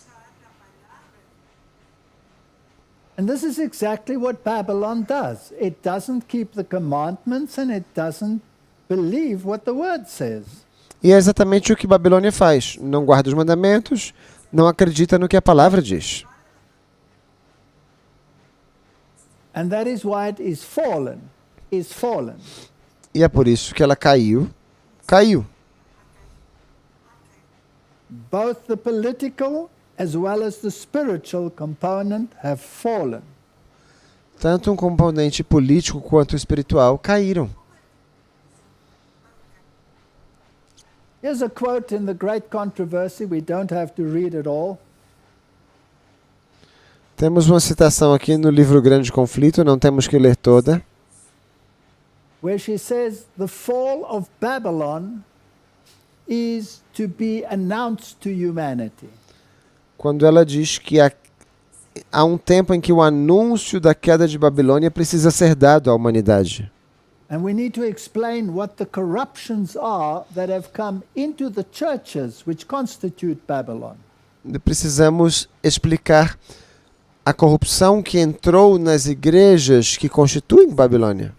Speaker 2: And this is exactly what Babylon does. It doesn't keep the commandments and it doesn't believe what the word says.
Speaker 1: E é exatamente o que Babilônia faz. Não guarda os mandamentos, não acredita no que a palavra diz.
Speaker 2: And that is why it is fallen. Is fallen.
Speaker 1: E é por isso que ela caiu.
Speaker 2: Both the political as well as the spiritual component have fallen.
Speaker 1: Tanto um componente político quanto espiritual caíram.
Speaker 2: Here's a quote in the Great Controversy. We don't have to read it all.
Speaker 1: Temos uma citação aqui no livro Grande Conflito, não temos que ler toda,
Speaker 2: Where she says the fall of Babylon is to be announced to humanity.
Speaker 1: quando ela diz que há um tempo em que o anúncio da queda de Babilônia precisa ser dado à humanidade.
Speaker 2: And we need to explain what the corruptions are that have come into the churches which constitute Babylon.
Speaker 1: Precisamos explicar a corrupção que entrou nas igrejas que constituem Babilônia.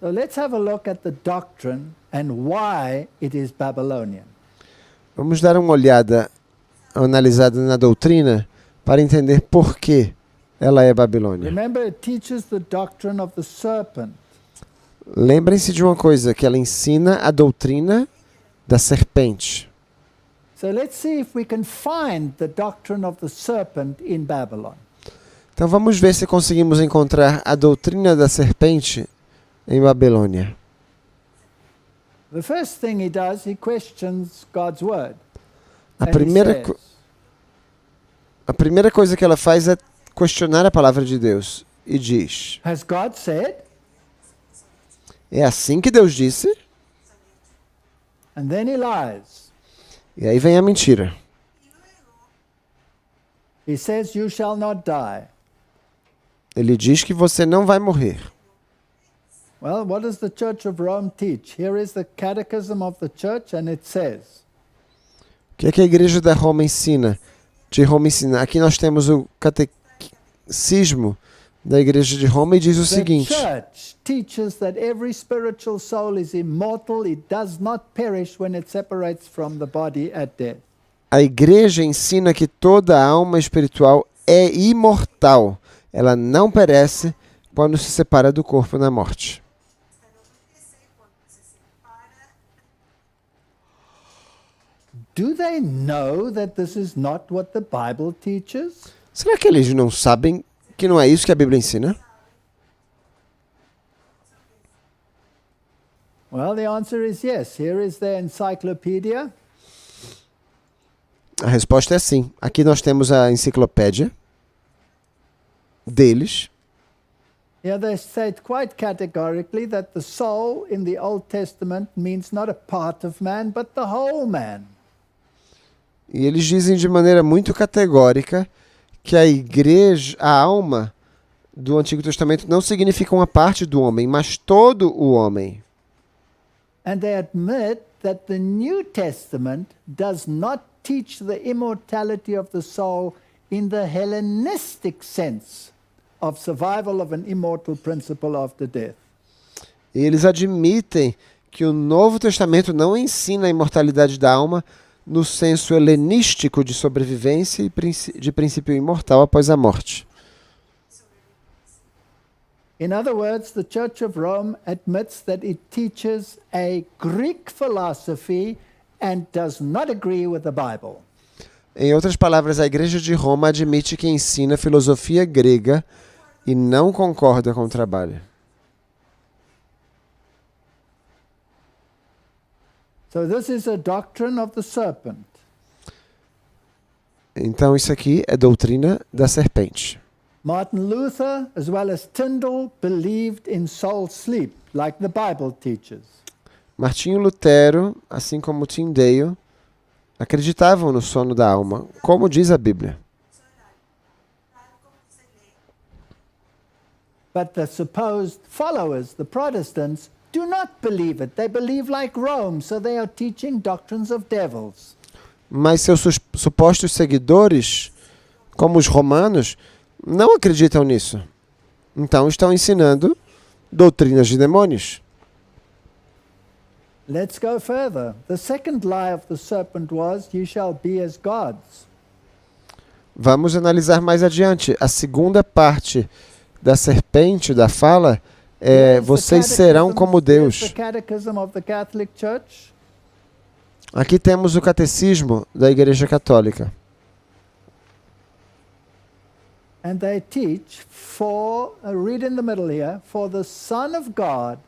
Speaker 2: So let's have a look at the doctrine and why it is Babylonian.
Speaker 1: Vamos dar uma olhada, analisada na doutrina, para entender por que ela é Babilônia.
Speaker 2: Remember, it teaches the doctrine of the serpent.
Speaker 1: Lembrem-se de uma coisa, que ela ensina a doutrina da serpente.
Speaker 2: So let's see if we can find the doctrine of the serpent in Babylon.
Speaker 1: Então vamos ver se conseguimos encontrar a doutrina da serpente em Babilônia.
Speaker 2: The first thing he does, he questions God's word.
Speaker 1: A
Speaker 2: And he
Speaker 1: primeira,
Speaker 2: says,
Speaker 1: a primeira coisa que ela faz é questionar a palavra de Deus e diz:
Speaker 2: has God said?
Speaker 1: é assim que Deus disse?
Speaker 2: And then he lies.
Speaker 1: E aí vem a mentira.
Speaker 2: He says, you shall not die.
Speaker 1: Ele diz que você não vai morrer.
Speaker 2: Well, what does the Church of Rome teach? Here is the Catechism of the Church, and it says,
Speaker 1: O que é que a igreja de Roma ensina? Aqui nós temos o catecismo da igreja de Roma e diz o
Speaker 2: the
Speaker 1: seguinte:
Speaker 2: Church teaches that every spiritual soul is immortal. It does not perish when it separates from the body at death.
Speaker 1: a igreja ensina que toda alma espiritual é imortal. Ela não perece quando se separa do corpo na morte.
Speaker 2: Do they know that this is not what the Bible teaches?
Speaker 1: Será que eles não sabem que não é isso que a Bíblia ensina?
Speaker 2: Well, the answer is yes. Here is their encyclopedia.
Speaker 1: A resposta é sim. Aqui nós temos a enciclopédia deles.
Speaker 2: Here they state quite categorically that the soul in the Old Testament means not a part of man, but the whole man.
Speaker 1: E eles dizem de maneira muito categórica que a igreja, a alma do Antigo Testamento não significa uma parte do homem, mas todo o homem.
Speaker 2: And they admit that the New Testament does not teach the immortality of the soul in the Hellenistic sense of survival of an immortal principle after death.
Speaker 1: E eles admitem que o Novo Testamento não ensina a imortalidade da alma no senso helenístico de sobrevivência e de princípio imortal após a morte.
Speaker 2: In other words, the Church of Rome admits that it teaches a Greek philosophy and does not agree with the Bible.
Speaker 1: Em outras palavras, a Igreja de Roma admite que ensina filosofia grega e não concorda com o trabalho.
Speaker 2: So this is a doctrine of the serpent.
Speaker 1: Então isso aqui é doutrina da serpente.
Speaker 2: Martin Luther, as well as Tyndale, believed in soul sleep, like the Bible teaches.
Speaker 1: Martinho Lutero, assim como Tyndale, acreditavam no sono da alma, como diz a Bíblia.
Speaker 2: But the supposed followers, the Protestants, do not believe it. They believe like Rome, so they are teaching doctrines of devils.
Speaker 1: Mas seus supostos seguidores, como os romanos, não acreditam nisso. Então estão ensinando doutrinas de demônios.
Speaker 2: Let's go further. The second lie of the serpent was, "You shall be as gods."
Speaker 1: Vamos analisar mais adiante. A segunda parte da serpente, da fala, é: vocês serão como Deus.
Speaker 2: The Catechism of the Catholic Church.
Speaker 1: Aqui temos o catecismo da Igreja Católica.
Speaker 2: And they teach read in the middle here, for the Son of God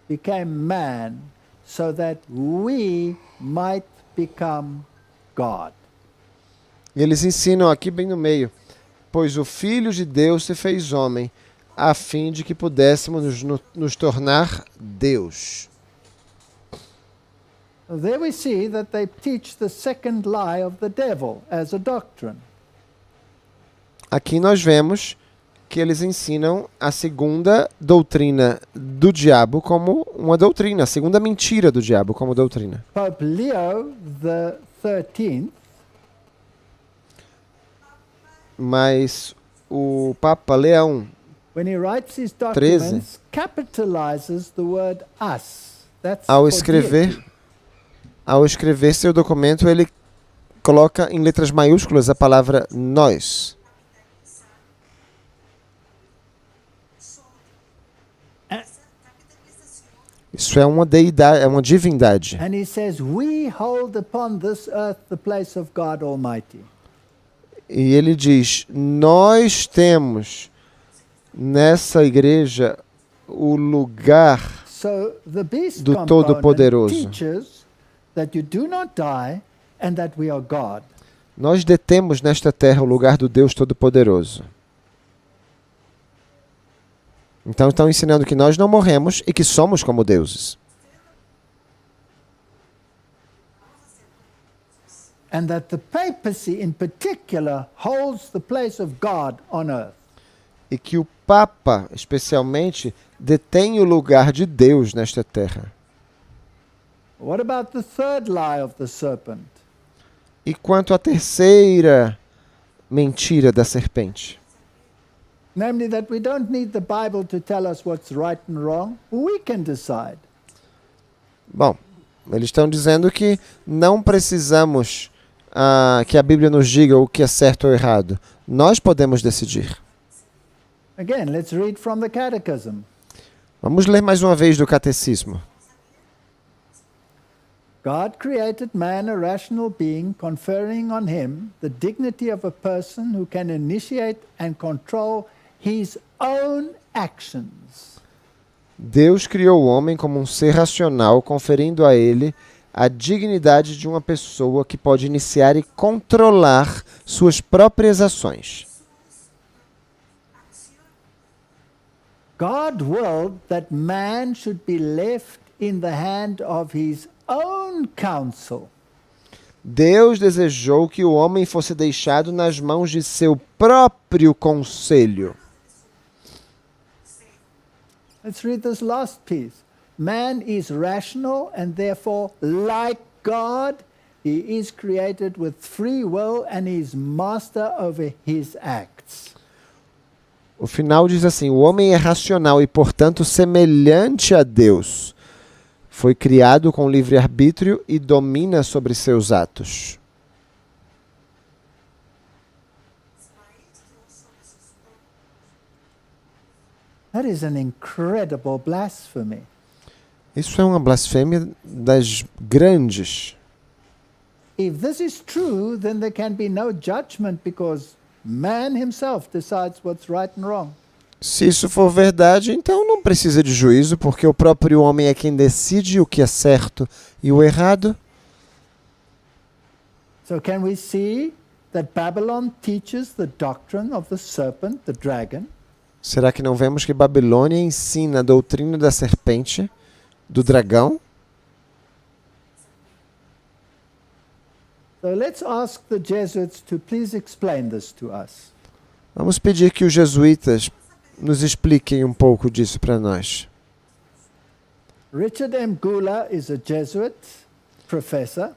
Speaker 2: became man so that we might become God.
Speaker 1: E eles ensinam aqui bem no meio: pois o Filho de Deus se fez homem, a fim de que pudéssemos nos tornar Deus.
Speaker 2: There we see that they teach the second lie of the devil as a doctrine.
Speaker 1: Aqui nós vemos que eles ensinam a segunda doutrina do diabo como uma doutrina, a segunda mentira do diabo como doutrina.
Speaker 2: Pope Leo the 13th
Speaker 1: Mas o Papa Leão
Speaker 2: when he writes his
Speaker 1: 13,
Speaker 2: documents, capitalizes the word us. That's
Speaker 1: ao
Speaker 2: for
Speaker 1: escrever seu documento, ele coloca em letras maiúsculas a palavra nós. Isso é uma deidade, é uma divindade.
Speaker 2: And he says, we hold upon this earth the place of God Almighty.
Speaker 1: E ele diz: nós temos nessa igreja o lugar
Speaker 2: So the beast
Speaker 1: do
Speaker 2: component
Speaker 1: Todo-Poderoso.
Speaker 2: teaches that you do not die and that we are God.
Speaker 1: Nós detemos nesta terra o lugar do Deus Todo-Poderoso. Então estão ensinando que nós não morremos e que somos como deuses.
Speaker 2: And that the papacy in particular holds the place of God on earth.
Speaker 1: E que o Papa, especialmente, detém o lugar de Deus nesta terra.
Speaker 2: What about the third lie of the serpent?
Speaker 1: E quanto à terceira mentira da serpente?
Speaker 2: Namely, that we don't need the Bible to tell us what's right and wrong. We can decide.
Speaker 1: Bom, eles estão dizendo que não precisamos que a Bíblia nos diga o que é certo ou errado. Nós podemos decidir.
Speaker 2: Again, let's read from the Catechism.
Speaker 1: Vamos ler mais uma vez do Catecismo.
Speaker 2: God created man a rational being, conferring on him the dignity of a person who can initiate and control his own actions.
Speaker 1: Deus criou o homem como um ser racional, conferindo a ele a dignidade de uma pessoa que pode iniciar e controlar suas próprias ações.
Speaker 2: God willed that man should be left in the hand of his own counsel.
Speaker 1: Deus desejou que o homem fosse deixado nas mãos de seu próprio conselho.
Speaker 2: Let's read this last piece. Man is rational and therefore, like God, he is created with free will and is master over his acts.
Speaker 1: O final diz assim: o homem é racional e, portanto, semelhante a Deus. Foi criado com livre-arbítrio e domina sobre seus atos.
Speaker 2: That is an incredible blasphemy.
Speaker 1: Isso é uma blasfêmia das grandes.
Speaker 2: If this is true, then there can be no judgment because man himself decides what's right and wrong.
Speaker 1: Se isso for verdade, então não precisa de juízo, porque o próprio homem é quem decide o que é certo e o errado.
Speaker 2: So can we see that Babylon teaches the doctrine of the serpent, the dragon?
Speaker 1: Será que não vemos que Babilônia ensina a doutrina da serpente, do dragão?
Speaker 2: So let's ask the Jesuits to please explain this to us.
Speaker 1: Vamos pedir que os jesuítas nos expliquem um pouco disso para nós.
Speaker 2: Richard M. Gula is a Jesuit professor.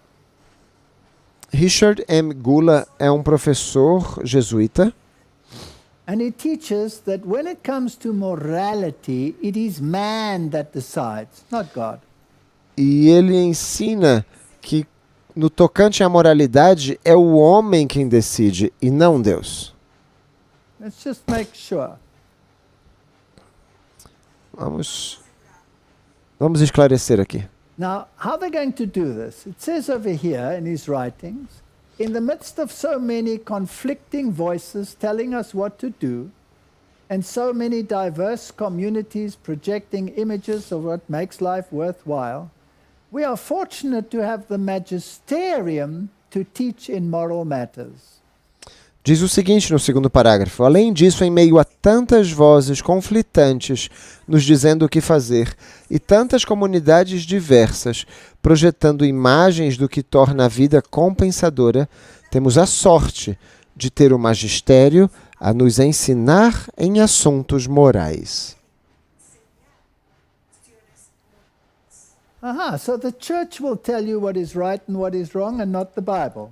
Speaker 1: Richard M. Gula é um professor jesuíta.
Speaker 2: And he teaches that when it comes to morality, it is man that decides, not God.
Speaker 1: E ele ensina que no tocante à moralidade é o homem quem decide e não Deus.
Speaker 2: Let's just make sure.
Speaker 1: Vamos esclarecer aqui.
Speaker 2: Now, how they're going to do this? It says over here in his writings, in the midst of so many conflicting voices telling us what to do, and so many diverse communities projecting images of what makes life worthwhile, we are fortunate to have the magisterium to teach in moral matters.
Speaker 1: Diz o seguinte no segundo parágrafo: além disso, em meio a tantas vozes conflitantes nos dizendo o que fazer e tantas comunidades diversas projetando imagens do que torna a vida compensadora, temos a sorte de ter o magistério a nos ensinar em assuntos morais.
Speaker 2: So the church will tell you what is right and what is wrong and not the Bible.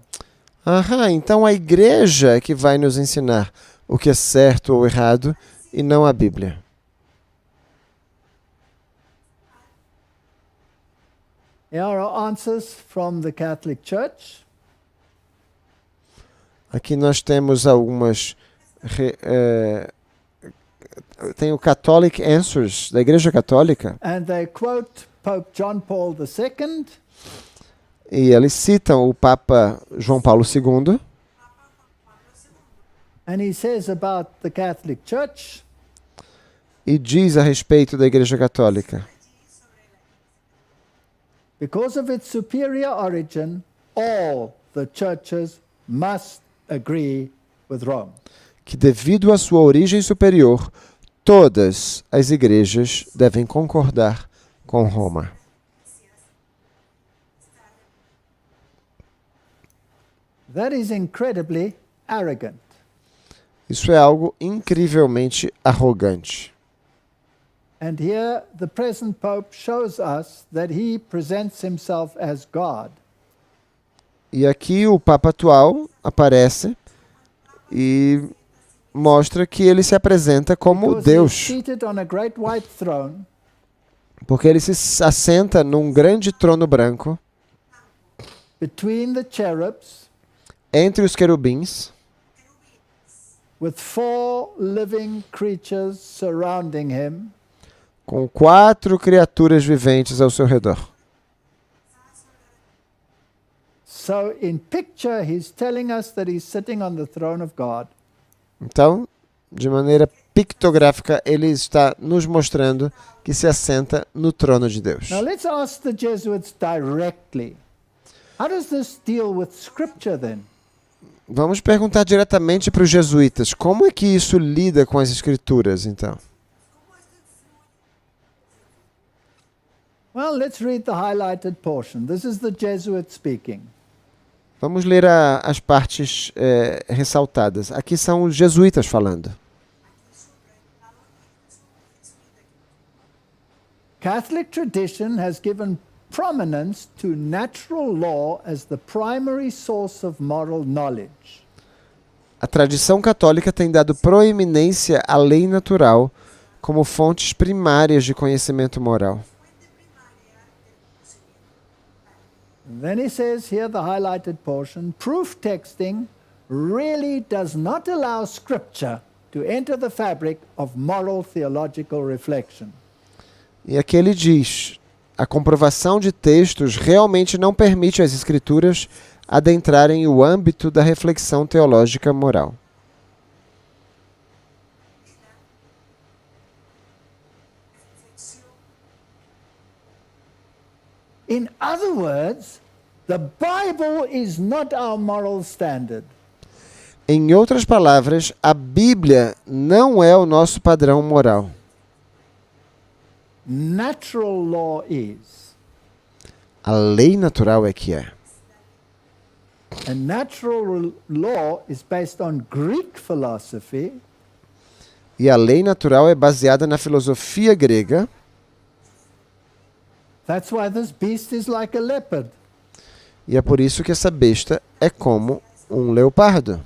Speaker 1: Então a igreja é que vai nos ensinar o que é certo ou errado e não a Bíblia.
Speaker 2: Here are answers from the Catholic Church.
Speaker 1: Aqui nós temos algumas... tem o Catholic Answers, da Igreja Católica.
Speaker 2: And they quote Pope John Paul II.
Speaker 1: E eles citam o Papa João Paulo II.
Speaker 2: And he says about the Catholic Church.
Speaker 1: E diz a respeito da Igreja Católica.
Speaker 2: because of its superior origin, all the churches must agree with Rome.
Speaker 1: Que devido à sua origem superior, todas as igrejas devem concordar com Roma.
Speaker 2: That is incredibly arrogant.
Speaker 1: Isso é algo incrivelmente arrogante.
Speaker 2: And here the present Pope shows us that he presents himself as God.
Speaker 1: E aqui o Papa atual aparece e mostra que ele se apresenta como
Speaker 2: Because
Speaker 1: Deus,
Speaker 2: he's seated on a great white throne,
Speaker 1: porque ele se assenta num grande trono branco
Speaker 2: between the cherubs,
Speaker 1: entre os querubins,
Speaker 2: with 4 living creatures surrounding him,
Speaker 1: com 4 criaturas viventes ao seu redor.
Speaker 2: So in picture, he's telling us that he's sitting on the throne of God.
Speaker 1: Então, de maneira pictográfica, ele está nos mostrando que se assenta no trono de Deus.
Speaker 2: Now let's ask the Jesuits directly. How does this deal with Scripture then?
Speaker 1: Vamos perguntar diretamente para os jesuítas, como é que isso lida com as escrituras, então?
Speaker 2: Well, let's read the highlighted portion. This is the Jesuit speaking.
Speaker 1: Vamos ler as partes ressaltadas. Aqui são os jesuítas falando.
Speaker 2: Catholic tradition has given prominence to natural law as the primary source of moral knowledge.
Speaker 1: A tradição católica tem dado proeminência à lei natural como fontes primárias de conhecimento moral.
Speaker 2: And then he says here, the highlighted portion, proof texting really does not allow Scripture to enter the fabric of moral theological reflection.
Speaker 1: E aqui ele diz, a comprovação de textos realmente não permite às escrituras adentrarem o âmbito da reflexão teológica moral.
Speaker 2: In other words, the Bible is not our moral standard.
Speaker 1: Em outras palavras, a Bíblia não é o nosso padrão moral.
Speaker 2: Natural law is.
Speaker 1: A lei natural é que é.
Speaker 2: And natural law is based on Greek philosophy,
Speaker 1: E a lei natural é baseada na filosofia grega.
Speaker 2: that's why this beast is like a leopard.
Speaker 1: E é por isso que essa besta é como um leopardo.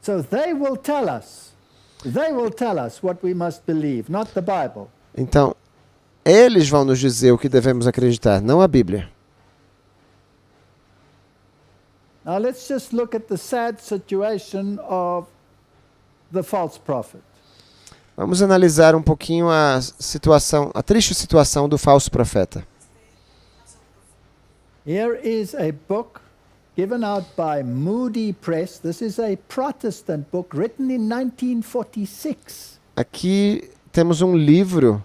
Speaker 2: So they will tell us what we must believe, not the Bible.
Speaker 1: Então, eles vão nos dizer o que devemos acreditar, não a Bíblia.
Speaker 2: Now let's just look at the sad situation of the false prophet.
Speaker 1: Vamos analisar um pouquinho a triste situação do falso profeta.
Speaker 2: Here is a book given out by Moody Press. This is a Protestant book written in 1946.
Speaker 1: Aqui temos um livro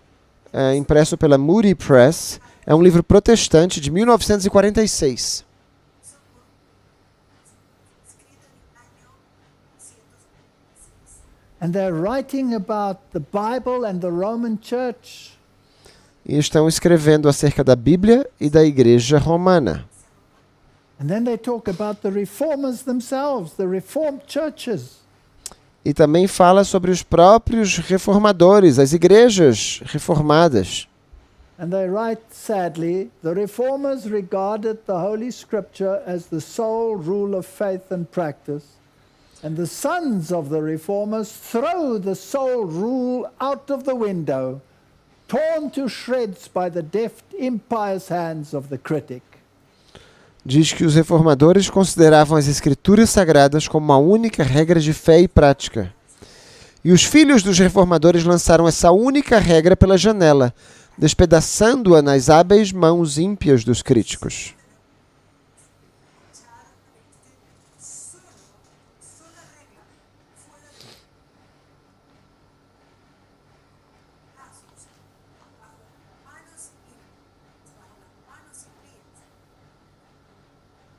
Speaker 1: impresso pela Moody Press. É um livro protestante de 1946.
Speaker 2: And they're writing about the Bible and the Roman Church.
Speaker 1: E estão escrevendo acerca da Bíblia e da Igreja Romana.
Speaker 2: And then they talk about the reformers themselves, the reformed churches.
Speaker 1: E também fala sobre os próprios reformadores, as igrejas reformadas.
Speaker 2: And they write, sadly, the reformers regarded the Holy Scripture as the sole rule of faith and practice. And the sons of the reformers throw the sole rule out of the window, torn to shreds by the deft, impious hands of the critic.
Speaker 1: Diz que os reformadores consideravam as escrituras sagradas como uma única regra de fé e prática. E os filhos dos reformadores lançaram essa única regra pela janela, despedaçando-a nas hábeis mãos ímpias dos críticos.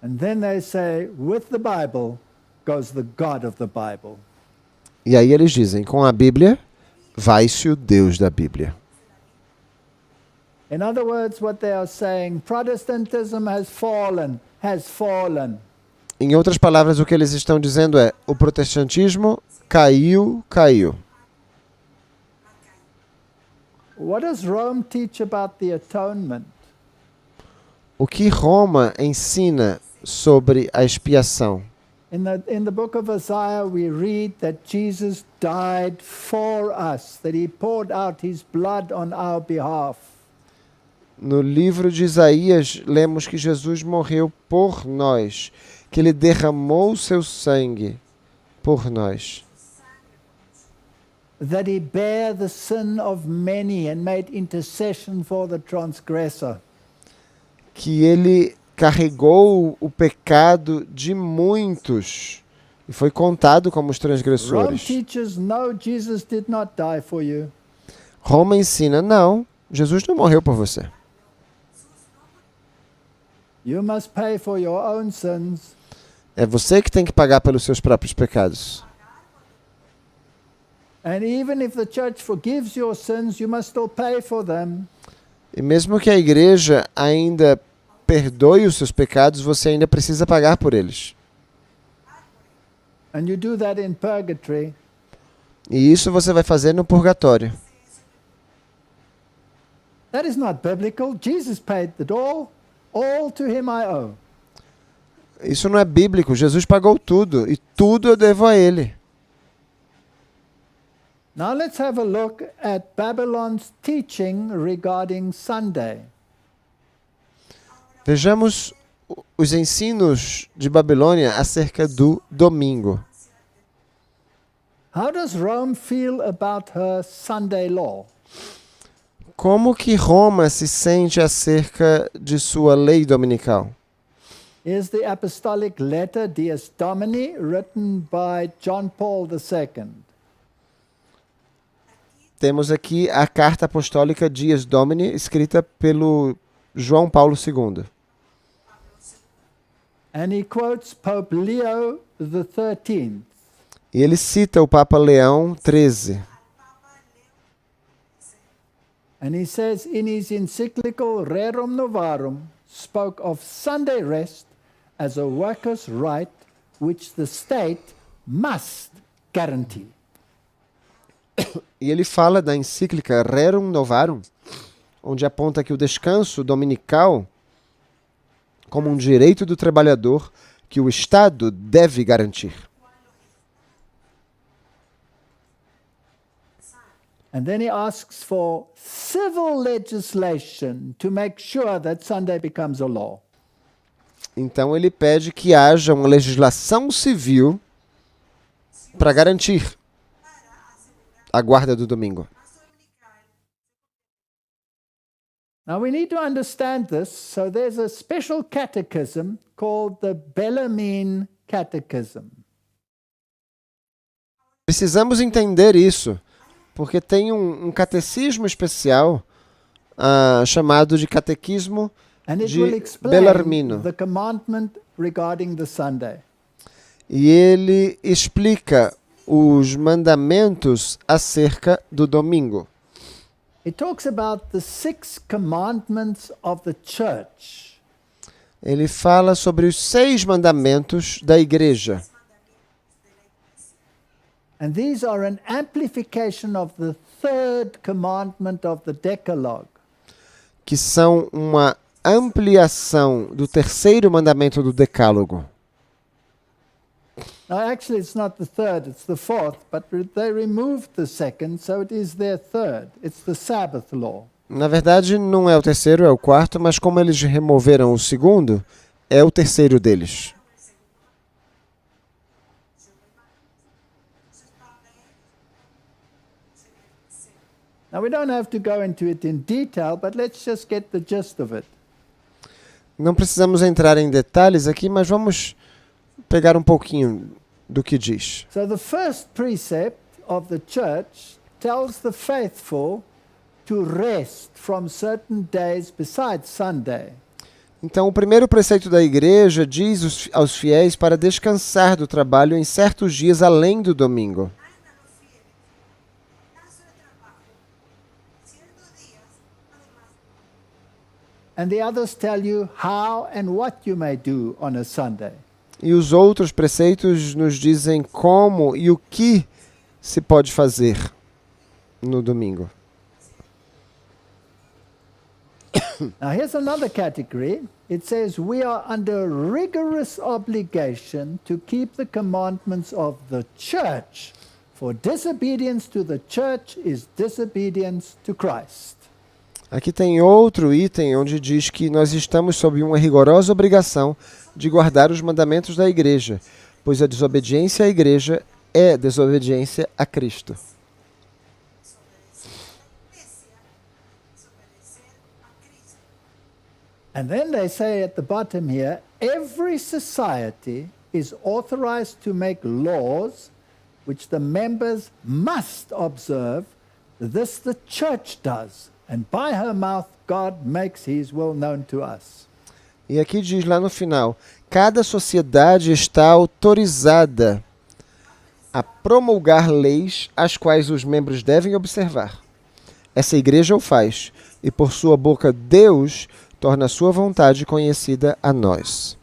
Speaker 2: And then they say, with the Bible goes the God of the Bible.
Speaker 1: E aí eles dizem, com a Bíblia, vai-se o Deus da Bíblia.
Speaker 2: In other words, what they are saying, Protestantism has fallen, has fallen.
Speaker 1: Em outras palavras, o que eles estão dizendo é, o protestantismo caiu, caiu.
Speaker 2: What does Rome teach about the atonement?
Speaker 1: O que Roma ensina sobre a expiação?
Speaker 2: In the book of Isaiah, we read that Jesus died for us, that he poured out his blood on our behalf.
Speaker 1: No livro de Isaías, lemos que Jesus morreu por nós, que ele derramou o seu sangue por nós.
Speaker 2: That he bare the sin of many and made intercession for the transgressor.
Speaker 1: Que ele carregou o pecado de muitos e foi contado como os
Speaker 2: Rome
Speaker 1: transgressores.
Speaker 2: teaches, no, Jesus did not die for you.
Speaker 1: Roma ensina, não, Jesus não morreu por você.
Speaker 2: You must pay for your own sins.
Speaker 1: É você que tem que pagar pelos seus próprios pecados.
Speaker 2: And even if the church forgives your sins, you must still pay for them.
Speaker 1: E mesmo que a igreja ainda perdoe os seus pecados, você ainda precisa pagar por eles.
Speaker 2: And you do that in purgatory.
Speaker 1: E isso você vai fazer no purgatório.
Speaker 2: That is not biblical. Jesus paid it all. All to him I owe.
Speaker 1: Isso não é bíblico. Jesus pagou tudo e tudo eu devo a ele.
Speaker 2: Now let's have a look at Babylon's teaching regarding Sunday.
Speaker 1: Vejamos os ensinos de Babilônia acerca do domingo.
Speaker 2: How does Rome feel about her Sunday law?
Speaker 1: Como que Roma se sente acerca de sua lei dominical?
Speaker 2: Here's the apostolic letter Dies Domini written by John Paul II.
Speaker 1: Temos aqui a carta apostólica Dies Domini, escrita pelo João Paulo II.
Speaker 2: And he quotes Pope Leo XIII.
Speaker 1: E ele cita o Papa Leão XIII.
Speaker 2: And he says in his encyclical Rerum Novarum, spoke of Sunday rest as a worker's right which the state must guarantee.
Speaker 1: E ele fala da encíclica Rerum Novarum, onde aponta que o descanso dominical como um direito do trabalhador que o Estado deve garantir.
Speaker 2: And then he asks for civil legislation to make sure that Sunday becomes a law.
Speaker 1: Então ele pede que haja uma legislação civil para garantir a guarda do domingo.
Speaker 2: Now we need to understand this, so there's a special catechism called the Bellarmine Catechism.
Speaker 1: Precisamos entender isso, porque tem um catecismo especial chamado de Catequismo
Speaker 2: And it
Speaker 1: de
Speaker 2: will explain
Speaker 1: Bellarmino.
Speaker 2: the commandment regarding the Sunday.
Speaker 1: E ele explica os mandamentos acerca do domingo.
Speaker 2: It talks about the 6 commandments of the church.
Speaker 1: Ele fala sobre os 6 mandamentos da igreja.
Speaker 2: And these are an amplification of the 3rd commandment of the Decalogue.
Speaker 1: Que são uma ampliação do 3º mandamento do Decálogo.
Speaker 2: Now, actually, it's not the 3rd, it's the 4th, but they removed the 2nd, so it is their 3rd. It's the Sabbath law.
Speaker 1: Na verdade, não é o 3º, é o 4º, mas como eles removeram o 2º, é o 3º deles.
Speaker 2: Now, we don't have to go into it in detail, but let's just get the gist of it.
Speaker 1: Não precisamos entrar em detalhes aqui, mas vamos pegar um pouquinho do que diz.
Speaker 2: So the first precept of the church tells the faithful to rest from certain days besides Sunday.
Speaker 1: Então, o primeiro preceito da igreja diz aos fiéis para descansar do trabalho em certos dias além do domingo.
Speaker 3: Ainda los fieles descanso de trabajo ciertos días, además.
Speaker 2: And the others tell you how and what you may do on a Sunday.
Speaker 1: E os outros preceitos nos dizem como e o que se pode fazer no domingo.
Speaker 2: Now, here's another category. It says we are under rigorous obligation to keep the commandments of the church, for disobedience to the church is disobedience to Christ.
Speaker 1: Aqui tem outro item onde diz que nós estamos sob uma rigorosa obrigação de guardar os mandamentos da igreja, pois a desobediência à igreja é desobediência a Cristo.
Speaker 2: And then they say at the bottom here, every society is authorized to make laws which the members must observe. This the church does, and by her mouth God makes his will known to us.
Speaker 1: E aqui diz lá no final, cada sociedade está autorizada a promulgar leis as quais os membros devem observar. Essa igreja o faz, e por sua boca Deus torna a sua vontade conhecida a nós.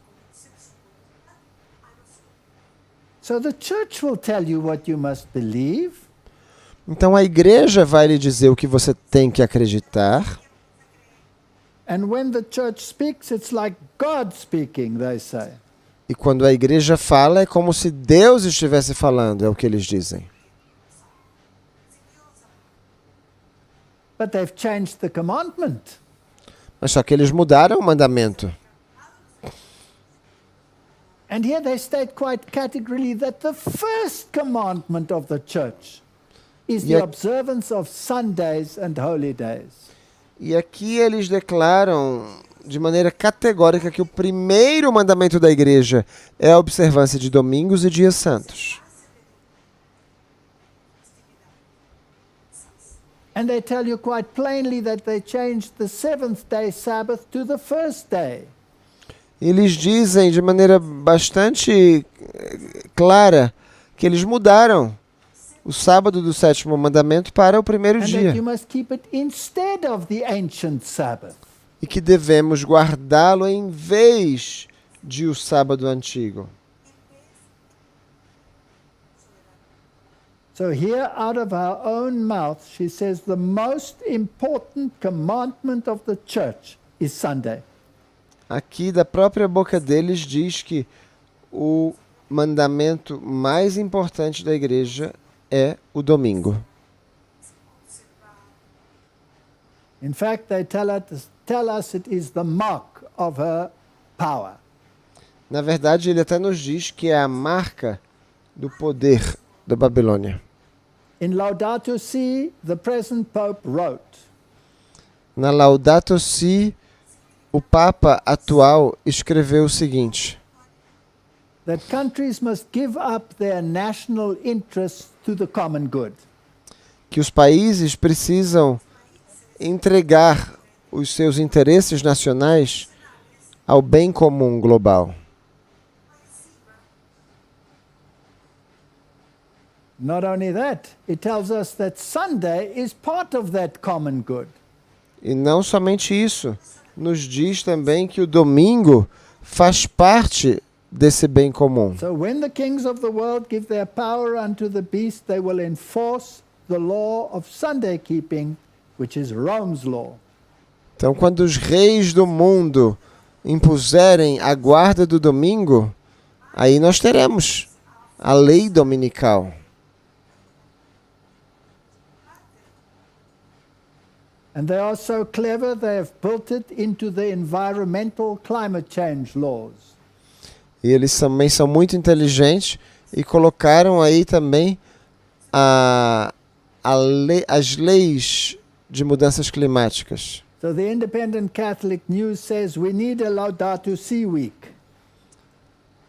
Speaker 2: So the church will tell you what you must believe,
Speaker 1: Então a igreja vai lhe dizer o que você tem que acreditar.
Speaker 2: and when the church speaks, it's like God speaking, they say.
Speaker 1: E quando a igreja fala, é como se Deus estivesse falando, é o que eles dizem.
Speaker 2: But they've changed the commandment.
Speaker 1: Mas só que eles mudaram o mandamento.
Speaker 2: And here they state quite categorically that the first commandment of the church is the
Speaker 1: Yeah.
Speaker 2: observance of Sundays and holy days.
Speaker 1: E aqui eles declaram de maneira categórica que o primeiro mandamento da igreja é a observância de domingos e dias santos.
Speaker 2: And they tell you quite plainly that they changed the seventh day Sabbath to the first day.
Speaker 1: Eles dizem de maneira bastante clara que eles mudaram o sábado do sétimo mandamento para o primeiro
Speaker 2: And
Speaker 1: dia.
Speaker 2: that you must keep it instead of the ancient Sabbath.
Speaker 1: E que devemos guardá-lo em vez de o sábado antigo.
Speaker 2: So here out of her own mouth she says the most important commandment of the church is Sunday.
Speaker 1: Aqui da própria boca deles diz que o mandamento mais importante da igreja é o domingo.
Speaker 2: In fact, they tell us it is the mark of her power.
Speaker 1: Na verdade, ele até nos diz que é a marca do poder da Babilônia.
Speaker 2: In Laudato Si, the present Pope wrote,
Speaker 1: Na Laudato Si, o Papa atual escreveu o seguinte:
Speaker 2: that countries must give up their national interests to the common good.
Speaker 1: que os países precisam entregar os seus interesses nacionais ao bem comum global.
Speaker 2: Not only that, it tells us that Sunday is part of that common good.
Speaker 1: E não somente isso, nos diz também que o domingo faz parte desse bem comum.
Speaker 2: So when the kings of the world give their power unto the beast, they will enforce the law of Sunday keeping, which is Rome's law.
Speaker 1: Então, quando os reis do mundo impuserem a guarda do domingo, aí nós teremos a lei dominical.
Speaker 2: And they are so clever, they have built it into the environmental climate change laws.
Speaker 1: E eles também são muito inteligentes e colocaram aí também as leis de mudanças climáticas.
Speaker 2: So the Independent Catholic News says we need a Laudato Si week.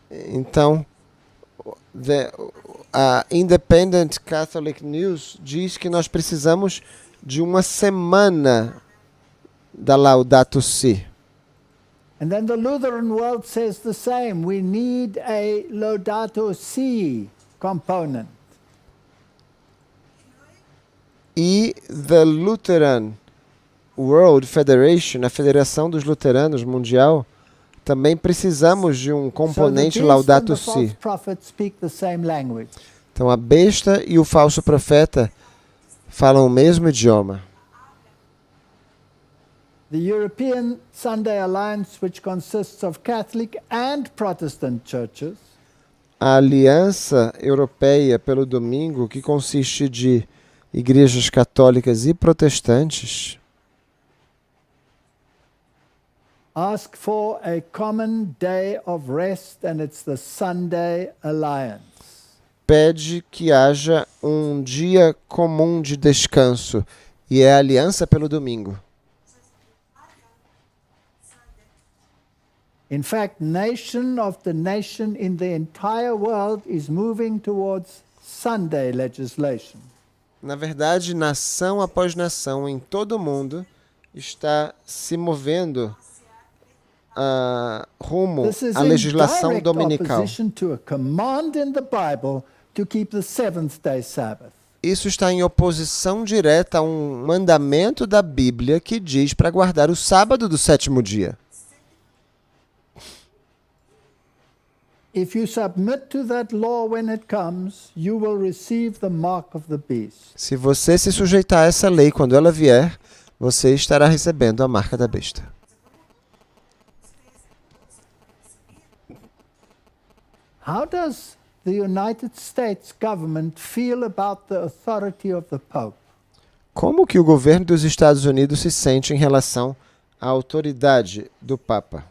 Speaker 1: Então, a Independent Catholic News diz que nós precisamos de uma semana da Laudato Si.
Speaker 2: And then the Lutheran world says the same. We need a Laudato Si component.
Speaker 1: E the Lutheran World Federation, a Federação dos Luteranos Mundial, também precisamos de um componente
Speaker 2: so the beast and
Speaker 1: Laudato
Speaker 2: the false
Speaker 1: Si.
Speaker 2: prophet speak the same language.
Speaker 1: Então a besta e o falso profeta falam o mesmo idioma.
Speaker 2: The European Sunday Alliance, which consists of Catholic and Protestant churches,
Speaker 1: A Aliança Europeia pelo Domingo, que consiste de igrejas católicas e protestantes,
Speaker 2: ask for a common day of rest, and it's the Sunday Alliance.
Speaker 1: pede que haja um dia comum de descanso, e é a Aliança pelo Domingo.
Speaker 2: In fact, nation after nation in the entire world is moving towards Sunday legislation.
Speaker 1: Na verdade, nação após nação em todo o mundo está se movendo rumo
Speaker 2: This is
Speaker 1: à
Speaker 2: in
Speaker 1: legislação
Speaker 2: direct
Speaker 1: dominical.
Speaker 2: opposition to a command in the Bible to keep the seventh day Sabbath.
Speaker 1: Isso está em oposição direta a um mandamento da Bíblia que diz para guardar o sábado do sétimo dia.
Speaker 2: If you submit to that law when it comes, you will receive the mark of the beast.
Speaker 1: Se você se sujeitar a essa lei quando ela vier, você estará recebendo a marca da besta.
Speaker 2: How does the United States government feel about the authority of the Pope?
Speaker 1: Como que o governo dos Estados Unidos se sente em relação à autoridade do Papa?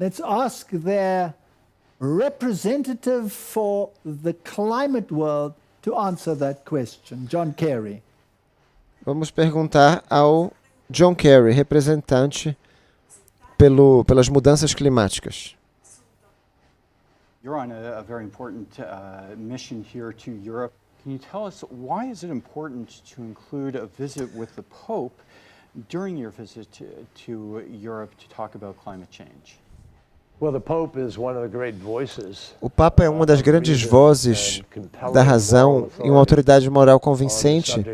Speaker 2: Let's ask their representative for the climate world to answer that question, John Kerry.
Speaker 1: Vamos perguntar ao John Kerry, representante pelas mudanças climáticas.
Speaker 4: You're on a very important mission here to Europe. Can you tell us why is it important to include a visit with the Pope during your visit to Europe to talk about climate change?
Speaker 1: O Papa é uma das grandes vozes da razão e uma autoridade moral convincente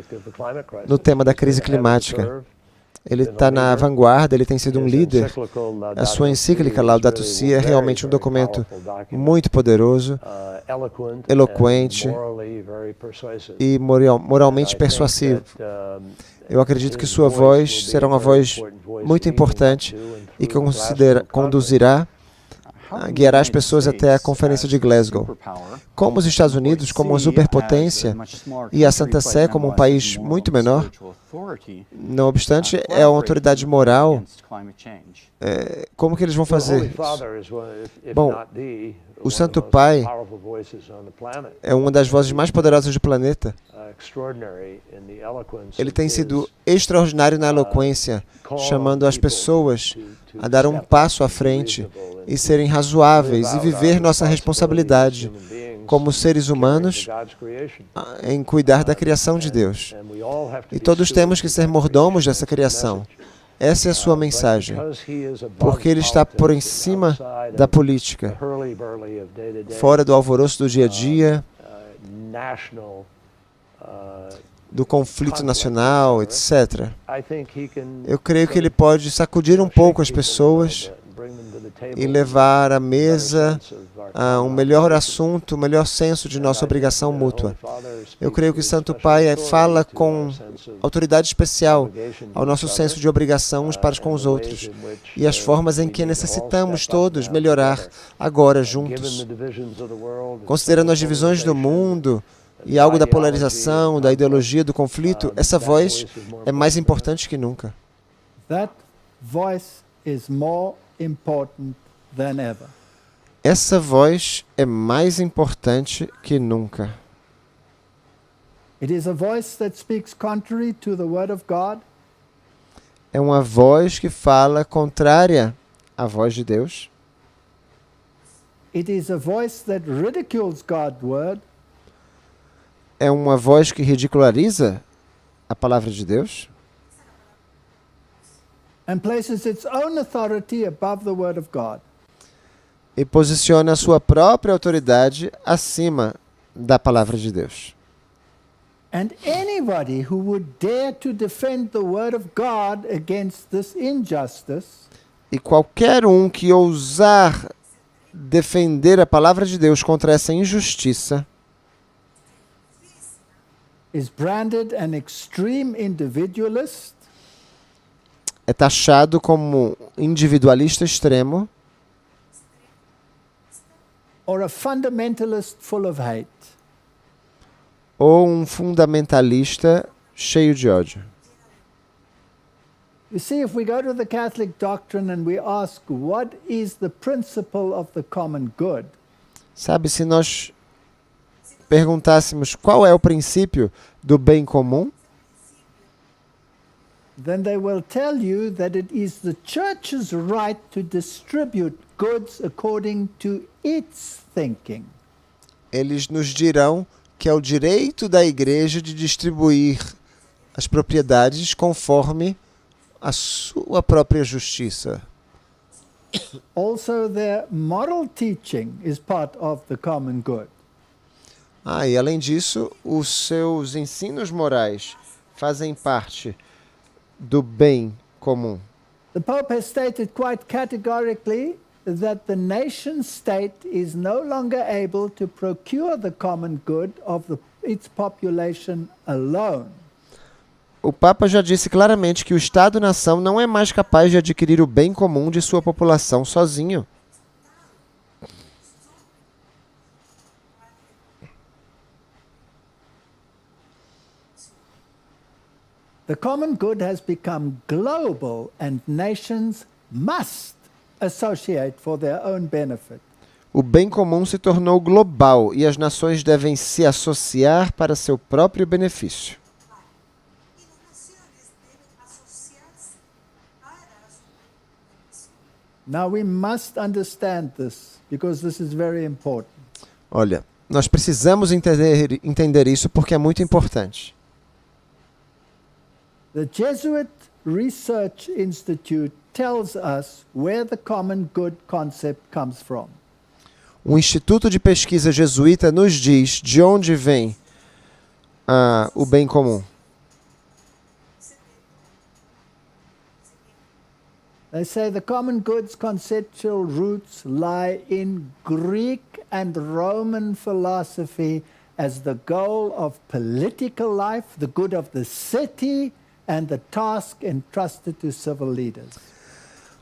Speaker 1: no tema da crise climática. Ele está na vanguarda, ele tem sido um líder. A sua encíclica Laudato Si é realmente um documento muito poderoso, eloquente e moralmente persuasivo. Eu acredito que sua voz será uma voz muito importante e que conduzirá guiará as pessoas até a Conferência de Glasgow. Como os Estados Unidos, como uma superpotência, e a Santa Sé como um país muito menor, não obstante, é uma autoridade moral, como que eles vão fazer isso? Bom, o Santo Pai é uma das vozes mais poderosas do planeta. Ele tem sido extraordinário na eloquência, chamando as pessoas a dar um passo à frente e serem razoáveis e viver nossa responsabilidade como seres humanos em cuidar da criação de Deus. E todos temos que ser mordomos dessa criação. Essa é a sua mensagem, porque ele está por em cima da política, fora do alvoroço do dia a dia, do conflito nacional, etc. Eu creio que ele pode sacudir um pouco as pessoas e levar à mesa a um melhor assunto, um melhor senso de nossa obrigação mútua. Eu creio que o Santo Pai fala com autoridade especial ao nosso senso de obrigação uns para com os outros e as formas em que necessitamos todos melhorar agora juntos. Considerando as divisões do mundo e algo da polarização, da ideologia, do conflito, essa voz é mais importante que nunca.
Speaker 2: That voice is more important than ever.
Speaker 1: Essa voz é mais importante que nunca.
Speaker 2: It is a voice that speaks contrary to the word of God.
Speaker 1: É uma voz que fala contrária à voz de Deus.
Speaker 2: It is a voice that ridicules God's word.
Speaker 1: É uma voz que ridiculariza a palavra de Deus.
Speaker 2: and places its own authority above the Word of God.
Speaker 1: E posiciona a sua própria autoridade acima da palavra de Deus.
Speaker 2: And anybody who would dare to defend the Word of God against this injustice
Speaker 1: E qualquer um que ousar defender a palavra de Deus contra essa injustiça
Speaker 2: is branded an extreme individualist
Speaker 1: é taxado como individualista extremo
Speaker 2: or a fundamentalist full of hate.
Speaker 1: ou um fundamentalista cheio de ódio.
Speaker 2: You see, if we go to the Catholic doctrine and we ask, what is the principle of the common good?
Speaker 1: Sabe, se nós perguntássemos qual é o princípio do bem comum,
Speaker 2: Then they will tell you that it is the church's right to distribute goods according to its thinking.
Speaker 1: eles nos dirão que é o direito da igreja de distribuir as propriedades conforme a sua própria justiça.
Speaker 2: Also, their moral teaching is part of the common good.
Speaker 1: E além disso, os seus ensinos morais fazem parte do bem comum.
Speaker 2: The Pope has stated quite categorically that the nation state is no longer able to procure the common good of its population alone.
Speaker 1: O Papa já disse claramente que o Estado-nação não é mais capaz de adquirir o bem comum de sua população sozinho.
Speaker 2: The common good has become global and nations must associate for their own benefit.
Speaker 1: O bem comum se tornou global e as nações devem se associar para seu próprio benefício.
Speaker 3: Y las naciones deben asociarse para su beneficio.
Speaker 2: Now we must understand this because this is very important.
Speaker 1: Olha, nós precisamos entender isso porque é muito importante.
Speaker 2: The Jesuit Research Institute tells us where the common good concept comes from.
Speaker 1: O Instituto de Pesquisa Jesuíta nos diz de onde vem o bem comum.
Speaker 2: They say the common good's conceptual roots lie in Greek and Roman philosophy as the goal of political life, the good of the city, and the task entrusted to civil leaders.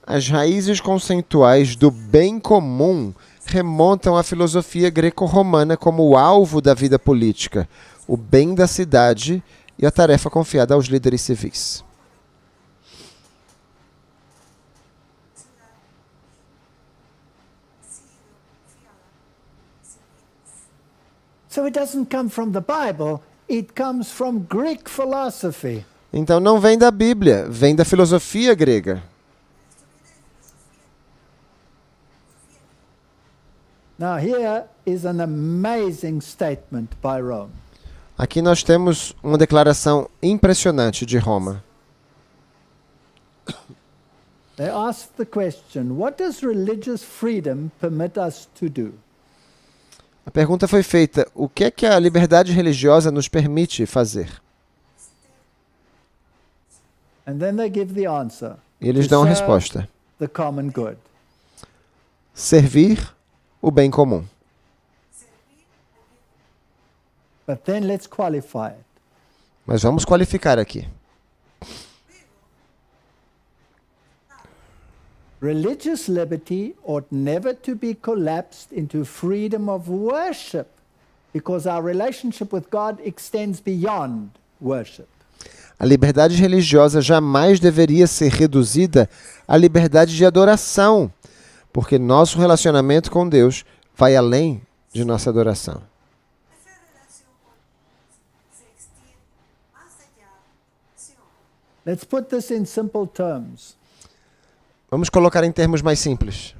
Speaker 1: As raízes conceituais do bem comum remontam à filosofia greco-romana como o alvo da vida política, o bem da cidade e a tarefa confiada aos líderes civis.
Speaker 2: So it doesn't come from the Bible, it comes from Greek philosophy.
Speaker 1: Então não vem da Bíblia, vem da filosofia grega.
Speaker 2: Now here is an amazing statement by Rome.
Speaker 1: Aqui nós temos uma declaração impressionante de Roma.
Speaker 2: They asked the question, what does religious freedom permit us to do?
Speaker 1: A pergunta foi feita: o que é que a liberdade religiosa nos permite fazer?
Speaker 2: And then they give the answer.
Speaker 1: E eles
Speaker 2: To
Speaker 1: dão a
Speaker 2: serve
Speaker 1: resposta:
Speaker 2: the common good.
Speaker 1: servir o bem comum.
Speaker 2: But then let's qualify it.
Speaker 1: Mas vamos qualificar aqui.
Speaker 2: Religious liberty ought never to be collapsed into freedom of worship, because our relationship with God extends beyond worship.
Speaker 1: A liberdade religiosa jamais deveria ser reduzida à liberdade de adoração, porque nosso relacionamento com Deus vai além de nossa adoração.
Speaker 3: Nuestra relación con Dios se extiende más allá de la oración.
Speaker 2: Let's put this in simple terms.
Speaker 1: Vamos colocar em termos mais simples.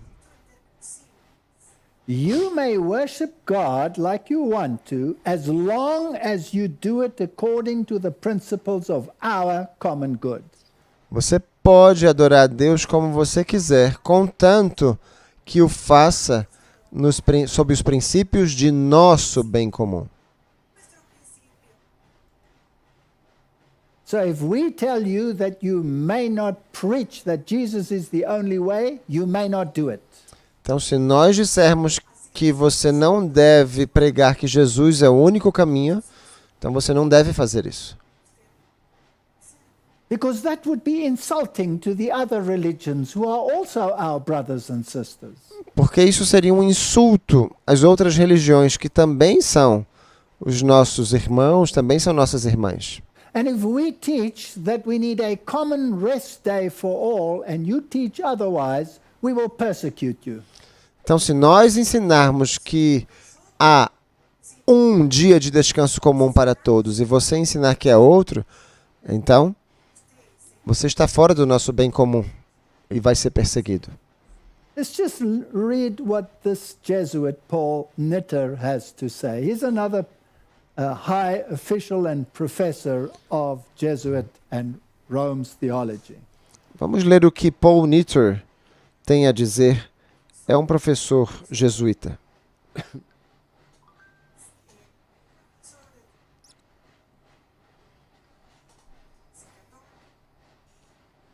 Speaker 2: You may worship God like you want to, as long as you do it according to the principles of our common good.
Speaker 1: Você pode adorar a Deus como você quiser, contanto que o faça sob os princípios de nosso bem comum.
Speaker 2: So if we tell you that you may not preach that Jesus is the only way, you may not do it.
Speaker 1: Então, se nós dissermos que você não deve pregar que Jesus é o único caminho, então você não deve fazer isso.
Speaker 2: Because that would be insulting to the other religions who are also our brothers and sisters.
Speaker 1: Porque isso seria um insulto às outras religiões que também são os nossos irmãos, também são nossas irmãs.
Speaker 2: And if we teach that we need a common rest day for all and you teach otherwise, we will persecute you.
Speaker 1: Então, se nós ensinarmos que há um dia de descanso comum para todos e você ensinar que é outro, então você está fora do nosso bem comum e vai ser perseguido.
Speaker 2: Let's just read what this Jesuit Paul Nitter has to say. He's another high official and professor of Jesuit and Rome's theology.
Speaker 1: Vamos ler o que Paul Nitter tem a dizer. É um professor jesuíta.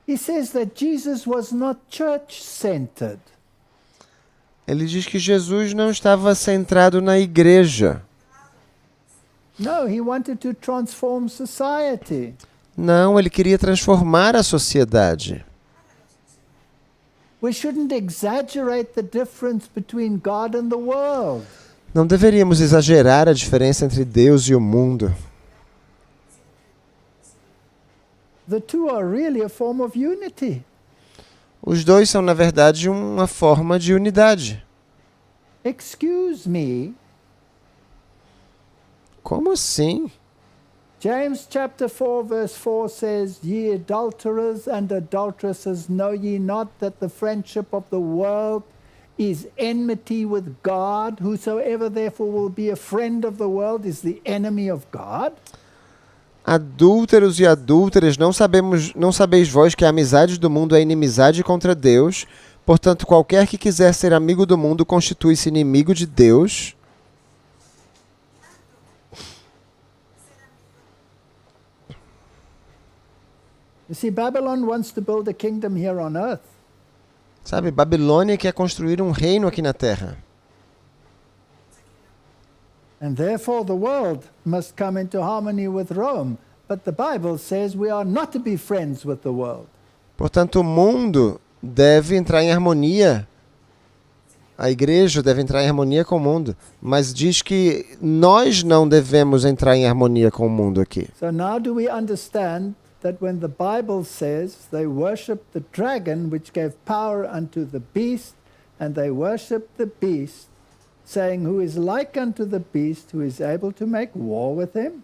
Speaker 2: He says that Jesus was not church-centered.
Speaker 1: Ele diz que Jesus não estava centrado na igreja.
Speaker 2: No, he wanted to transform society.
Speaker 1: Não, ele queria transformar a sociedade.
Speaker 2: We shouldn't exaggerate the difference between God and the world.
Speaker 1: Não deveríamos exagerar a diferença entre Deus e o mundo.
Speaker 2: The two are really a form of unity.
Speaker 1: Os dois são, na verdade, uma forma de unidade.
Speaker 2: Excuse me,
Speaker 1: Como assim?
Speaker 2: James chapter 4 verse 4 says, Ye adulterers and adulteresses, know ye not that the friendship of the world is enmity with God? Whosoever therefore will be a friend of the world is the enemy of God?
Speaker 1: Adúlteros e adúlteras, não sabeis vós que a amizade do mundo é inimizade contra Deus? Portanto, qualquer que quiser ser amigo do mundo constitui-se inimigo de Deus.
Speaker 2: You see, Babylon wants to build a kingdom here on earth.
Speaker 1: Sabe, Babilônia quer construir um reino aqui na terra.
Speaker 2: And therefore the world must come into harmony with Rome. But the Bible says we are not to be friends with the world.
Speaker 1: Portanto, o mundo deve entrar em harmonia. A igreja deve entrar em harmonia com o mundo. Mas diz que nós não devemos entrar em harmonia com o mundo aqui.
Speaker 2: So now do we understand that when the Bible says they worship the dragon which gave power unto the beast, and they worship the beast, saying, who is like unto the beast, who is able to make war with him?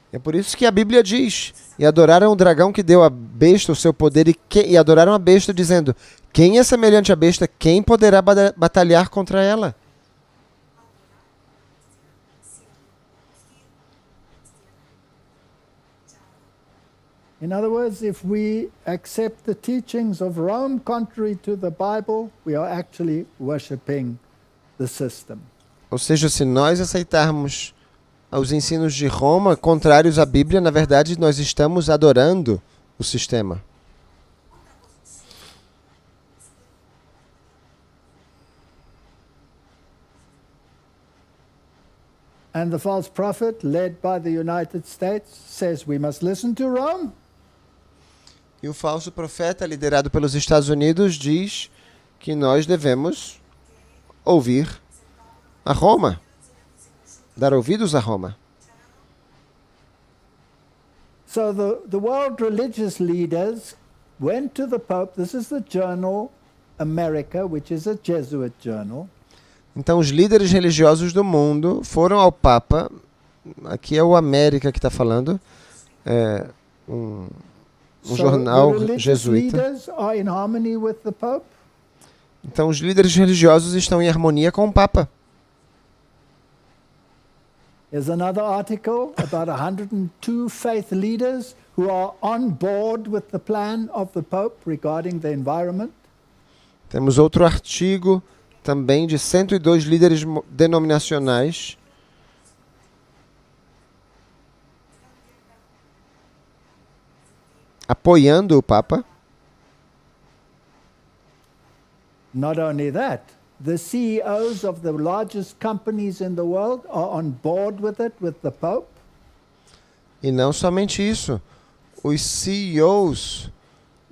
Speaker 1: É por isso que a Bíblia diz, e adoraram o dragão que deu à besta o seu poder, e adoraram a besta, dizendo, quem é semelhante à besta, quem poderá batalhar contra ela?
Speaker 2: In other words, if we accept the teachings of Rome contrary to the Bible, we are actually worshiping the system.
Speaker 1: Ou seja, se nós aceitarmos os ensinos de Roma contrários à Bíblia, na verdade nós estamos adorando o sistema.
Speaker 2: And the false prophet, led by the United States, says we must listen to Rome.
Speaker 1: E o falso profeta, liderado pelos Estados Unidos, diz que nós devemos ouvir a Roma, dar ouvidos a Roma.
Speaker 2: So the world religious leaders went to the Pope. This is the journal America, which is a Jesuit journal.
Speaker 1: Então os líderes religiosos do mundo foram ao Papa, aqui é o América que está falando, um jornal
Speaker 2: the religious
Speaker 1: jesuíta.
Speaker 2: leaders are in harmony with the Pope.
Speaker 1: Então os líderes religiosos estão em harmonia com o Papa.
Speaker 2: There's another article about 102 faith leaders who are on board with the plan of the Pope regarding the environment.
Speaker 1: Temos outro artigo também de 102 líderes denominacionais apoiando o Papa.
Speaker 2: Not only that, the CEOs of the largest companies in the world are on board with it, with the Pope.
Speaker 1: E não somente isso, os CEOs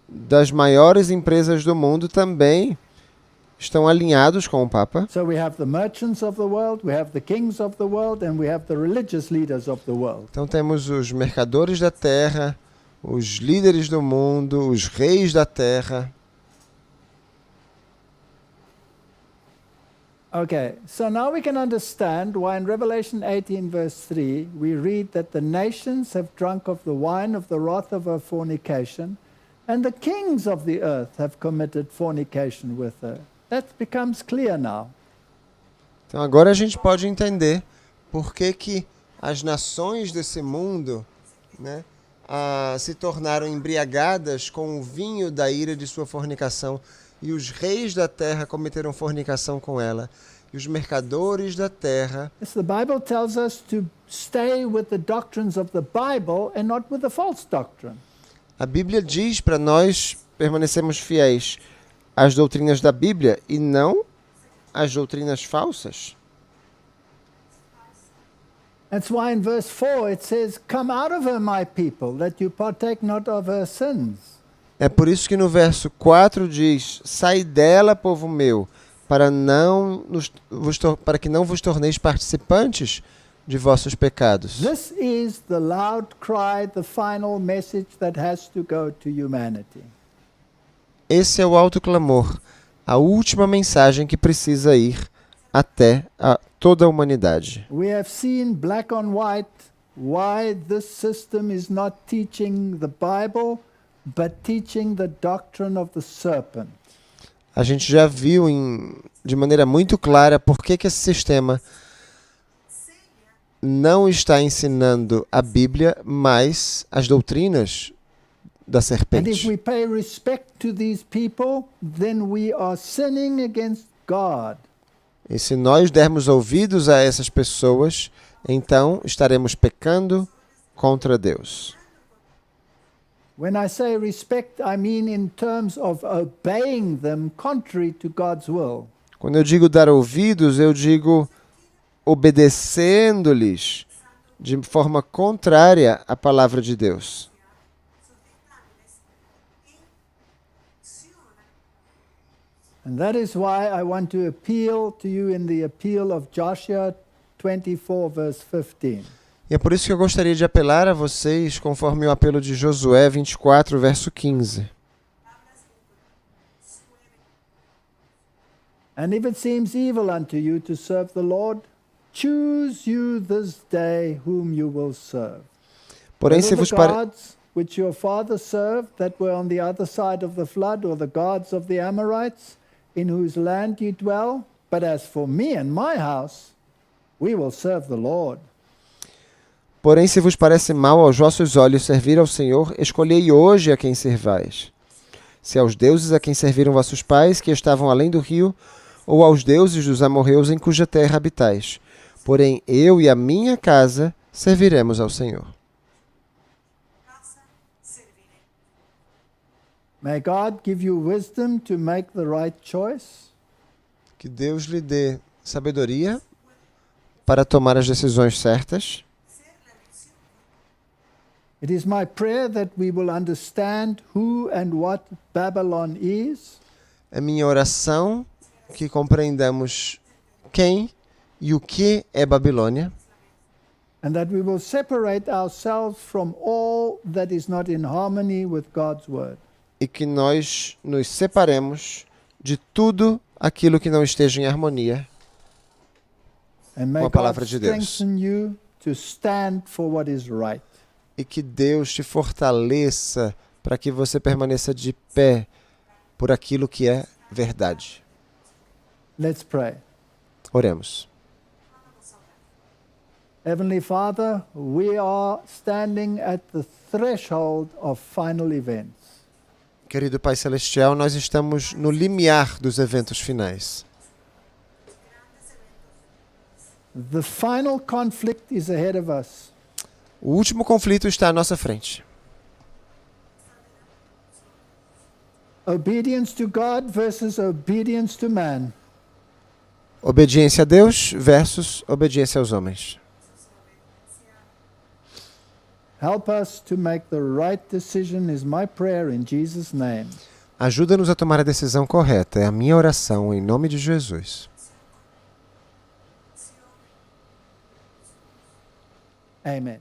Speaker 1: das maiores empresas do mundo também estão alinhados com o Papa.
Speaker 2: So we have the merchants of the world, we have the kings of the world, and we have the religious leaders of the world.
Speaker 1: Então temos os mercadores da terra, os líderes do mundo, os reis da terra.
Speaker 2: Okay, so now we can understand why in Revelation 18, verse 3, we read that the nations have drunk of the wine of the wrath of her fornication, and the kings of the earth have committed fornication with her. That becomes clear now.
Speaker 1: Então agora a gente pode entender por que as nações desse mundo, né, se tornaram embriagadas com o vinho da ira de sua fornicação, e os reis da terra cometeram fornicação com ela, e os mercadores da terra.
Speaker 2: Yes, the Bible tells us to stay with the doctrines of the Bible and not with the false doctrine.
Speaker 1: A Bíblia diz para nós permanecermmos fiéis às doutrinas da Bíblia e não às doutrinas falsas.
Speaker 2: That's why in verse 4 it says, "Come out of her, my people, that you partake not of her sins."
Speaker 1: É por isso que no verso 4 diz: sai dela, povo meu, para que não vos torneis participantes de vossos pecados.
Speaker 2: This is the loud cry, the final message that has to go to humanity.
Speaker 1: Esse é o alto clamor, a última mensagem que precisa ir até a toda a humanidade.
Speaker 2: We have seen black on white why this system is not teaching the Bible, but teaching the doctrine of the serpent.
Speaker 1: A gente já viu de maneira muito clara por que esse sistema não está ensinando a Bíblia, mas as doutrinas da
Speaker 2: And if
Speaker 1: serpente.
Speaker 2: we pay respect to these people, then we are sinning against God.
Speaker 1: E se nós dermos ouvidos a essas pessoas, então estaremos pecando contra Deus.
Speaker 2: When I say respect, I mean in terms of obeying them contrary to God's will.
Speaker 1: Quando eu digo dar ouvidos, eu digo obedecendo-lhes de forma contrária à palavra de Deus.
Speaker 2: And that is why I want to appeal to you in the appeal of Joshua 24, verse 15.
Speaker 1: E é por isso que eu gostaria de apelar a vocês, conforme o apelo de Josué 24, verso 15.
Speaker 2: And if it seems evil unto you to serve the Lord, choose you this day whom you will serve.
Speaker 1: Porém,
Speaker 2: Whether
Speaker 1: se
Speaker 2: the
Speaker 1: vos pare...
Speaker 2: gods which your fathers served that were on the other side of the flood, or the gods of the Amorites, in whose land you dwell, but as for me and my house, we will serve the Lord.
Speaker 1: Porém, se vos parece mal aos vossos olhos servir ao Senhor, escolhei hoje a quem servais. Se aos deuses a quem serviram vossos pais, que estavam além do rio, ou aos deuses dos amorreus em cuja terra habitais. Porém, eu e a minha casa serviremos ao Senhor.
Speaker 2: May God give you wisdom to make the right choice.
Speaker 1: Que Deus lhe dê sabedoria para tomar as decisões certas.
Speaker 2: It is my prayer that we will understand who and what Babylon is.
Speaker 1: É minha oração que compreendamos quem e o que é Babilônia.
Speaker 2: And that we will separate ourselves from all that is not in harmony with God's word.
Speaker 1: E que nós nos separemos de tudo aquilo que não esteja em harmonia
Speaker 2: And may
Speaker 1: com a
Speaker 2: God
Speaker 1: palavra de Deus.
Speaker 2: strengthen you to stand for what is right.
Speaker 1: E que Deus te fortaleça para que você permaneça de pé por aquilo que é verdade.
Speaker 2: Let's pray.
Speaker 1: Oremos.
Speaker 2: Heavenly Father, we are standing at the threshold of final events.
Speaker 1: Querido Pai Celestial, nós estamos no limiar dos eventos finais.
Speaker 2: The final conflict is ahead of us.
Speaker 1: O último conflito está à nossa frente.
Speaker 2: Obedience to God versus obedience to man.
Speaker 1: Obediência a Deus versus obediência aos homens.
Speaker 2: Help us to make the right decision is my prayer in Jesus' name.
Speaker 1: Ajuda-nos a tomar a decisão correta. É a minha oração em nome de Jesus.
Speaker 2: Amen.